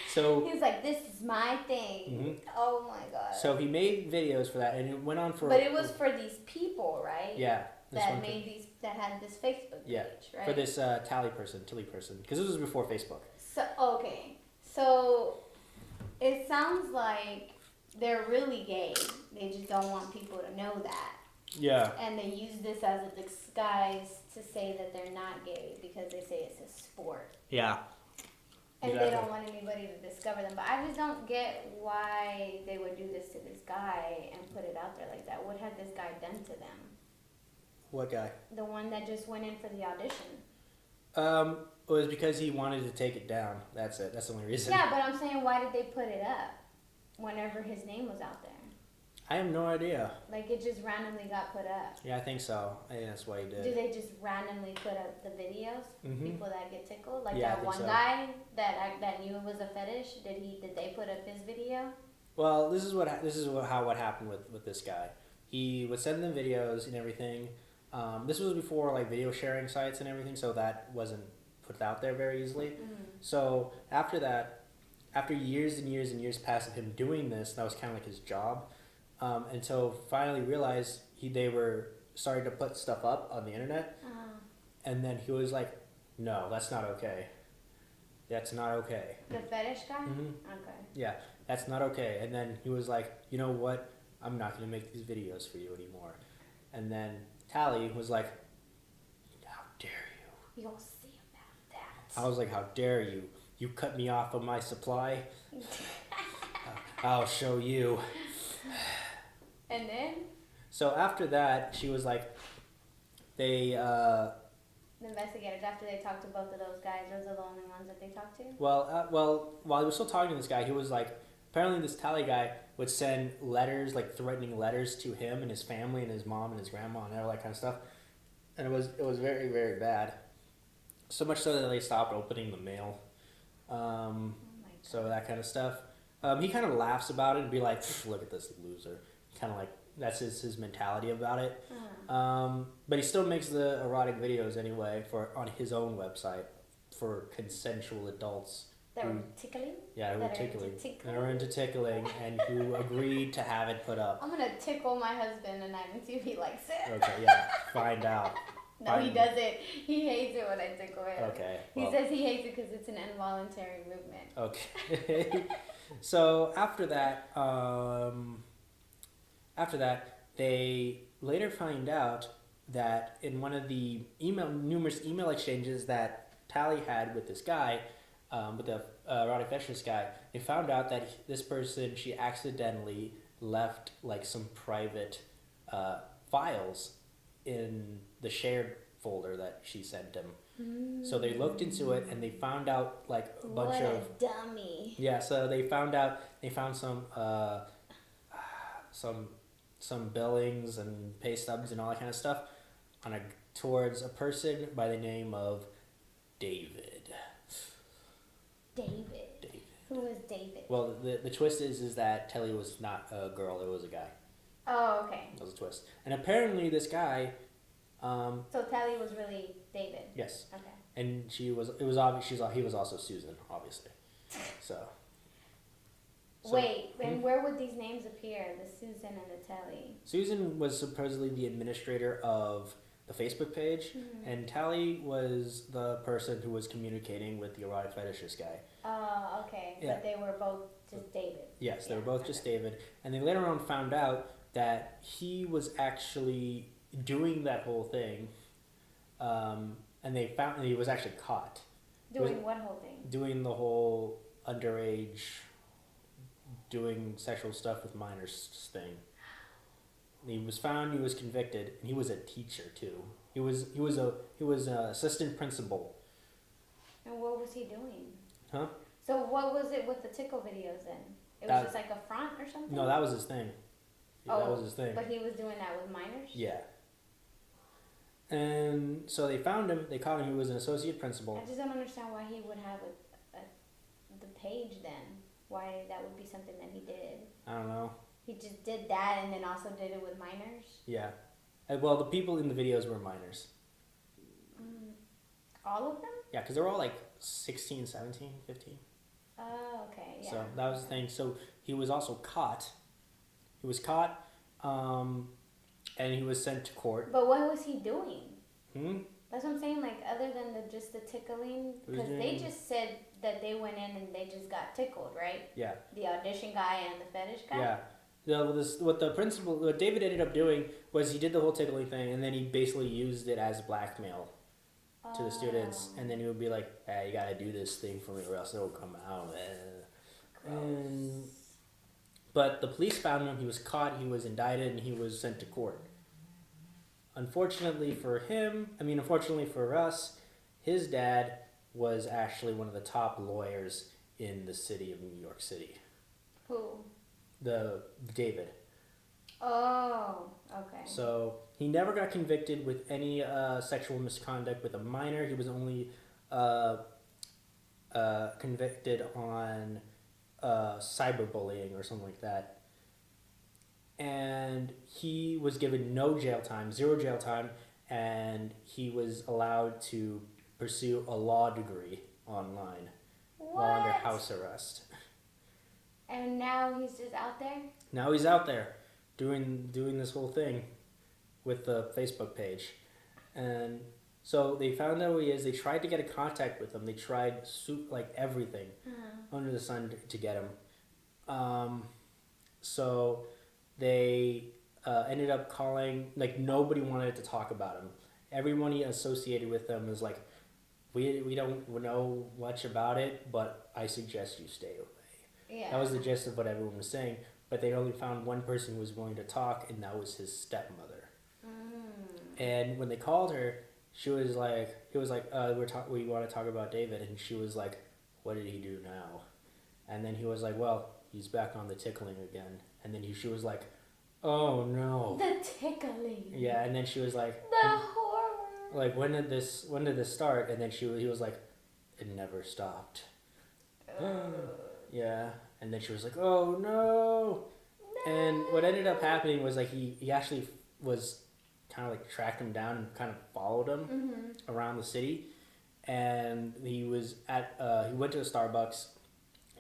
Speaker 2: So
Speaker 1: he was like, "This is my thing." Oh my god.
Speaker 2: So he made videos for that, and it went on for.
Speaker 1: But it was for these people, right?
Speaker 2: Yeah.
Speaker 1: That had this Facebook page, right?
Speaker 2: For this Tilly person, because this was before Facebook.
Speaker 1: So okay, so it sounds like they're really gay. They just don't want people to know that.
Speaker 2: Yeah.
Speaker 1: And they use this as a disguise to say that they're not gay because they say it's a sport.
Speaker 2: Yeah.
Speaker 1: And they don't want anybody to discover them. But I just don't get why they would do this to this guy and put it out there like that. What had this guy done to them?
Speaker 2: What guy?
Speaker 1: The one that just went in for the audition.
Speaker 2: It was because he wanted to take it down. That's it. That's the only reason.
Speaker 1: Yeah, but I'm saying, why did they put it up whenever his name was out there?
Speaker 2: I have no idea.
Speaker 1: Like, it just randomly got put up.
Speaker 2: Yeah, I think so. I think that's why he did.
Speaker 1: Do they just randomly put up the videos? People that get tickled? Like
Speaker 2: Yeah,
Speaker 1: that one guy that knew it was a fetish? Did they put up his video?
Speaker 2: Well, this is what happened with this guy. He would send them videos and everything. This was before like video sharing sites and everything, so that wasn't put out there very easily. So after that, after years and years and years passed of him doing this, that was kind of like his job. And so finally realized they were starting to put stuff up on the internet. And then he was like, "No, that's not okay. That's not okay."
Speaker 1: The fetish guy? Okay.
Speaker 2: Yeah, that's not okay. And then he was like, "You know what? I'm not going to make these videos for you anymore." And then Tally was like, "How dare you?"
Speaker 1: You'll see about that.
Speaker 2: I was like, "How dare you? You cut me off of my supply? I'll show you."
Speaker 1: And then?
Speaker 2: So after that, she was like, the
Speaker 1: investigators, after they talked to both of those guys, those are the only ones that they talked to?
Speaker 2: Well, while he was still talking to this guy, he was like, apparently this Tally guy would send letters, like threatening letters to him and his family and his mom and his grandma and all that kind of stuff. And it was very, very bad. So much so that they stopped opening the mail. So that kind of stuff. He kind of laughs about it and be like, "Look at this loser." Kind of like, that's his mentality about it. But he still makes the erotic videos anyway on his own website for consensual adults.
Speaker 1: That were tickling?
Speaker 2: Yeah, who are into tickling and who agreed to have it put up.
Speaker 1: I'm going to tickle my husband tonight and see if he likes it.
Speaker 2: Okay, yeah, find out.
Speaker 1: No, he doesn't. He hates it when I tickle him.
Speaker 2: Okay.
Speaker 1: He says he hates it because it's an involuntary movement.
Speaker 2: Okay. So after that, they later find out that in one of the numerous email exchanges that Tally had with this guy, with the erotic fetish guy, they found out that this person, she accidentally left like some private files in the shared folder that she sent him. So they looked into it and they found out like a bunch of
Speaker 1: dummy.
Speaker 2: Yeah, so they found some billings and pay stubs and all that kind of stuff towards a person by the name of David.
Speaker 1: David. Who is David?
Speaker 2: Well, the twist is that Telly was not a girl; it was a guy.
Speaker 1: Oh, okay.
Speaker 2: That was a twist. And apparently, this guy.
Speaker 1: So Telly was really David.
Speaker 2: Yes.
Speaker 1: Okay.
Speaker 2: And he was obvious. He was also Susan, obviously. So
Speaker 1: Wait, and where would these names appear? The Susan and the Telly.
Speaker 2: Susan was supposedly the administrator of the Facebook page, and Tally was the person who was communicating with the erotic fetishist guy.
Speaker 1: Oh, okay. Yeah. But they were both just David.
Speaker 2: Yes, they were both just David. And they later on found out that he was actually doing that whole thing, and they found he was actually caught.
Speaker 1: Doing what whole thing?
Speaker 2: Doing the whole underage, doing sexual stuff with minors thing. He was found. He was convicted, and he was a teacher too. He was an assistant principal.
Speaker 1: And what was he doing?
Speaker 2: Huh?
Speaker 1: So what was it with the tickle videos then? It was just like a front or something?
Speaker 2: No, that was his thing. Yeah, that was his thing.
Speaker 1: But he was doing that with minors?
Speaker 2: Yeah. And so they found him. They caught him. He was an associate principal.
Speaker 1: I just don't understand why he would have the page then. Why that would be something that he did.
Speaker 2: I don't know.
Speaker 1: He just did that and then also did it with minors?
Speaker 2: Yeah. Well, the people in the videos were minors.
Speaker 1: All of them?
Speaker 2: Yeah, because they were all like 16, 17, 15.
Speaker 1: Oh, okay. Yeah.
Speaker 2: So that was the thing. So he was also caught. He was caught, and he was sent to court.
Speaker 1: But what was he doing? That's what I'm saying. Like other than just the tickling, because they just said that they went in and they just got tickled, right?
Speaker 2: Yeah.
Speaker 1: The audition guy and the fetish guy.
Speaker 2: Yeah. What David ended up doing was he did the whole tickling thing, and then he basically used it as blackmail to the students, and then he would be like, "Hey, you gotta do this thing for me, or else it'll come out." But the police found him. He was caught. He was indicted, and he was sent to court. Unfortunately for him, unfortunately for us, his dad was actually one of the top lawyers in the city of New York City.
Speaker 1: Who?
Speaker 2: The David.
Speaker 1: Oh, okay.
Speaker 2: So he never got convicted with any sexual misconduct with a minor. He was only convicted on cyberbullying or something like that. And he was given no jail time, 0 jail time, and he was allowed to pursue a law degree online while under house arrest.
Speaker 1: And now he's just out there?
Speaker 2: Now he's out there doing this whole thing with the Facebook page. And so they found out who he is. They tried to get in contact with him. They tried everything under the sun to get him. So they ended up calling, nobody wanted to talk about him. Everyone he associated with him is like, we don't know much about it, but I suggest you stay away. Yeah. That was the gist of what everyone was saying, but they only found one person who was willing to talk, and that was his stepmother. And when they called her, he was like, we want to talk about David, and she was like, what did he do now? And then he was like, well, he's back on the tickling again. And then she was like, oh no.
Speaker 1: The tickling.
Speaker 2: Yeah, and then she was like,
Speaker 1: the horror.
Speaker 2: Like, when did this start? And then he was like, it never stopped. Yeah, and then she was like, oh no. And what ended up happening was he actually was kind of tracked him down and kind of followed him around the city. And he was he went to a Starbucks.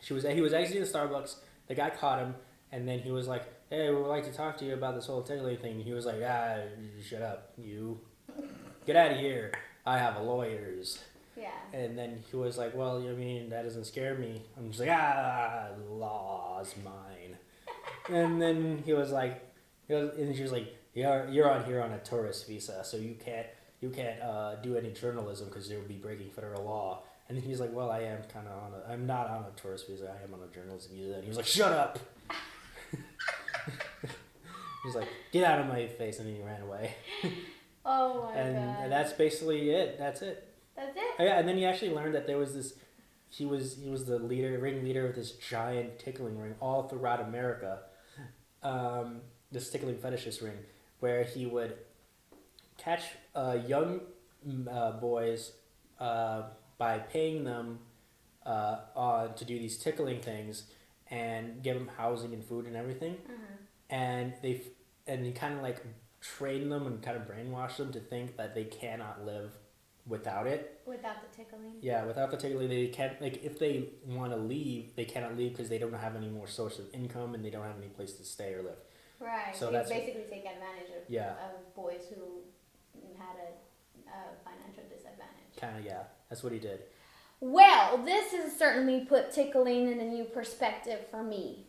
Speaker 2: He was exiting the Starbucks. The guy caught him, and then he was like, hey, we would like to talk to you about this whole tickling thing. And he was like, shut up, you. Get out of here. I have lawyers. Yeah. And then he was like, well, that doesn't scare me. I'm just like, law's mine. And then he was like, and she was like, you're on here on a tourist visa, so you can't do any journalism because you'll be breaking federal law. And then he's like, well, I'm not on a tourist visa. I am on a journalism visa. And he was like, shut up. He's like, get out of my face, and then he ran away.
Speaker 1: Oh my god.
Speaker 2: And that's basically it. That's it.
Speaker 1: That's it?
Speaker 2: Oh, yeah, and then he actually learned that there was this. He was the ringleader of this giant tickling ring all throughout America. This tickling fetishist ring, where he would catch young boys by paying them to do these tickling things and give them housing and food and everything. And he kind of like train them and kind of brainwash them to think that they cannot live without it.
Speaker 1: Without the tickling?
Speaker 2: Yeah, without the tickling, they can't, like, if they want to leave, they cannot leave because they don't have any more source of income and they don't have any place to stay or live.
Speaker 1: Right. So that's basically take advantage of boys who had a financial disadvantage.
Speaker 2: Kind of, yeah. That's what he did.
Speaker 1: Well, this has certainly put tickling in a new perspective for me.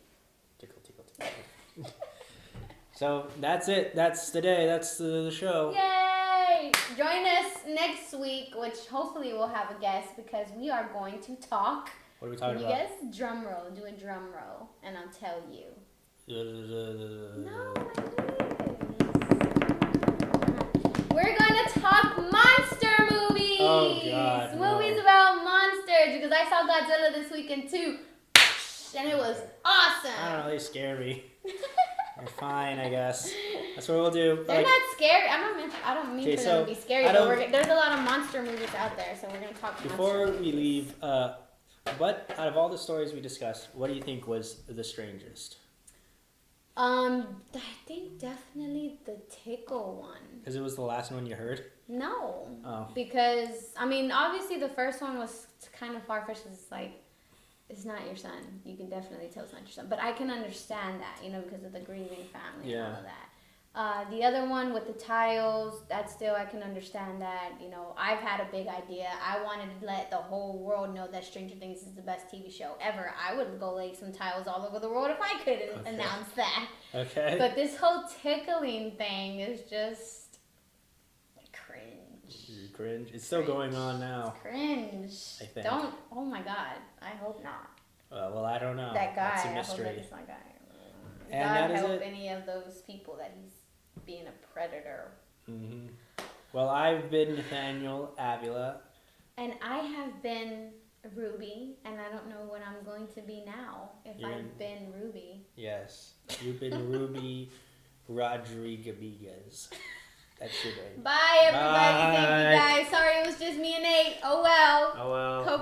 Speaker 2: Tickle. So that's it. That's today. That's the show.
Speaker 1: Yay! Join us next week, which hopefully we'll have a guest because we are going to talk.
Speaker 2: What are we talking about?
Speaker 1: You guys drum roll. Do a drum roll, and I'll tell you. No, my goodness. We're going to talk monster movies.
Speaker 2: Oh, God.
Speaker 1: Movies about monsters because I saw Godzilla this weekend too. And it was awesome.
Speaker 2: I don't know. They scare me. They're fine, I guess. That's what we'll do.
Speaker 1: They're not scary. I don't mean for them to be scary. But there's a lot of monster movies out there, so we're going to talk
Speaker 2: before we leave, what out of all the stories we discussed, what do you think was the strangest?
Speaker 1: I think definitely the tickle one.
Speaker 2: Because it was the last one you heard?
Speaker 1: No.
Speaker 2: Oh.
Speaker 1: Because, I mean, obviously the first one was kind of far-fetched. It's like, it's not your son. You can definitely tell it's not your son. But I can understand that, because of the grieving family and all of that. The other one with the tiles, that still I can understand that. I've had a big idea. I wanted to let the whole world know that Stranger Things is the best TV show ever. I would go lay some tiles all over the world if I could announce that.
Speaker 2: Okay.
Speaker 1: But this whole tickling thing is just
Speaker 2: cringe. It's still going on now.
Speaker 1: It's cringe.
Speaker 2: I think.
Speaker 1: Oh my God. I hope not.
Speaker 2: Well, I don't know.
Speaker 1: That guy.
Speaker 2: That's a mystery.
Speaker 1: I hope that it's not guy.
Speaker 2: And
Speaker 1: God help any of those people that he's being a predator.
Speaker 2: Mm-hmm. Well, I've been Nathaniel Avila.
Speaker 1: And I have been Ruby, and I don't know what I'm going to be now if I've been Ruby.
Speaker 2: Yes. You've been Ruby Rodriguez. That's your name.
Speaker 1: Bye, everybody. Bye. Thank you, guys. Sorry it was just me and Nate. Oh, well.
Speaker 2: Oh, well.
Speaker 1: Hope you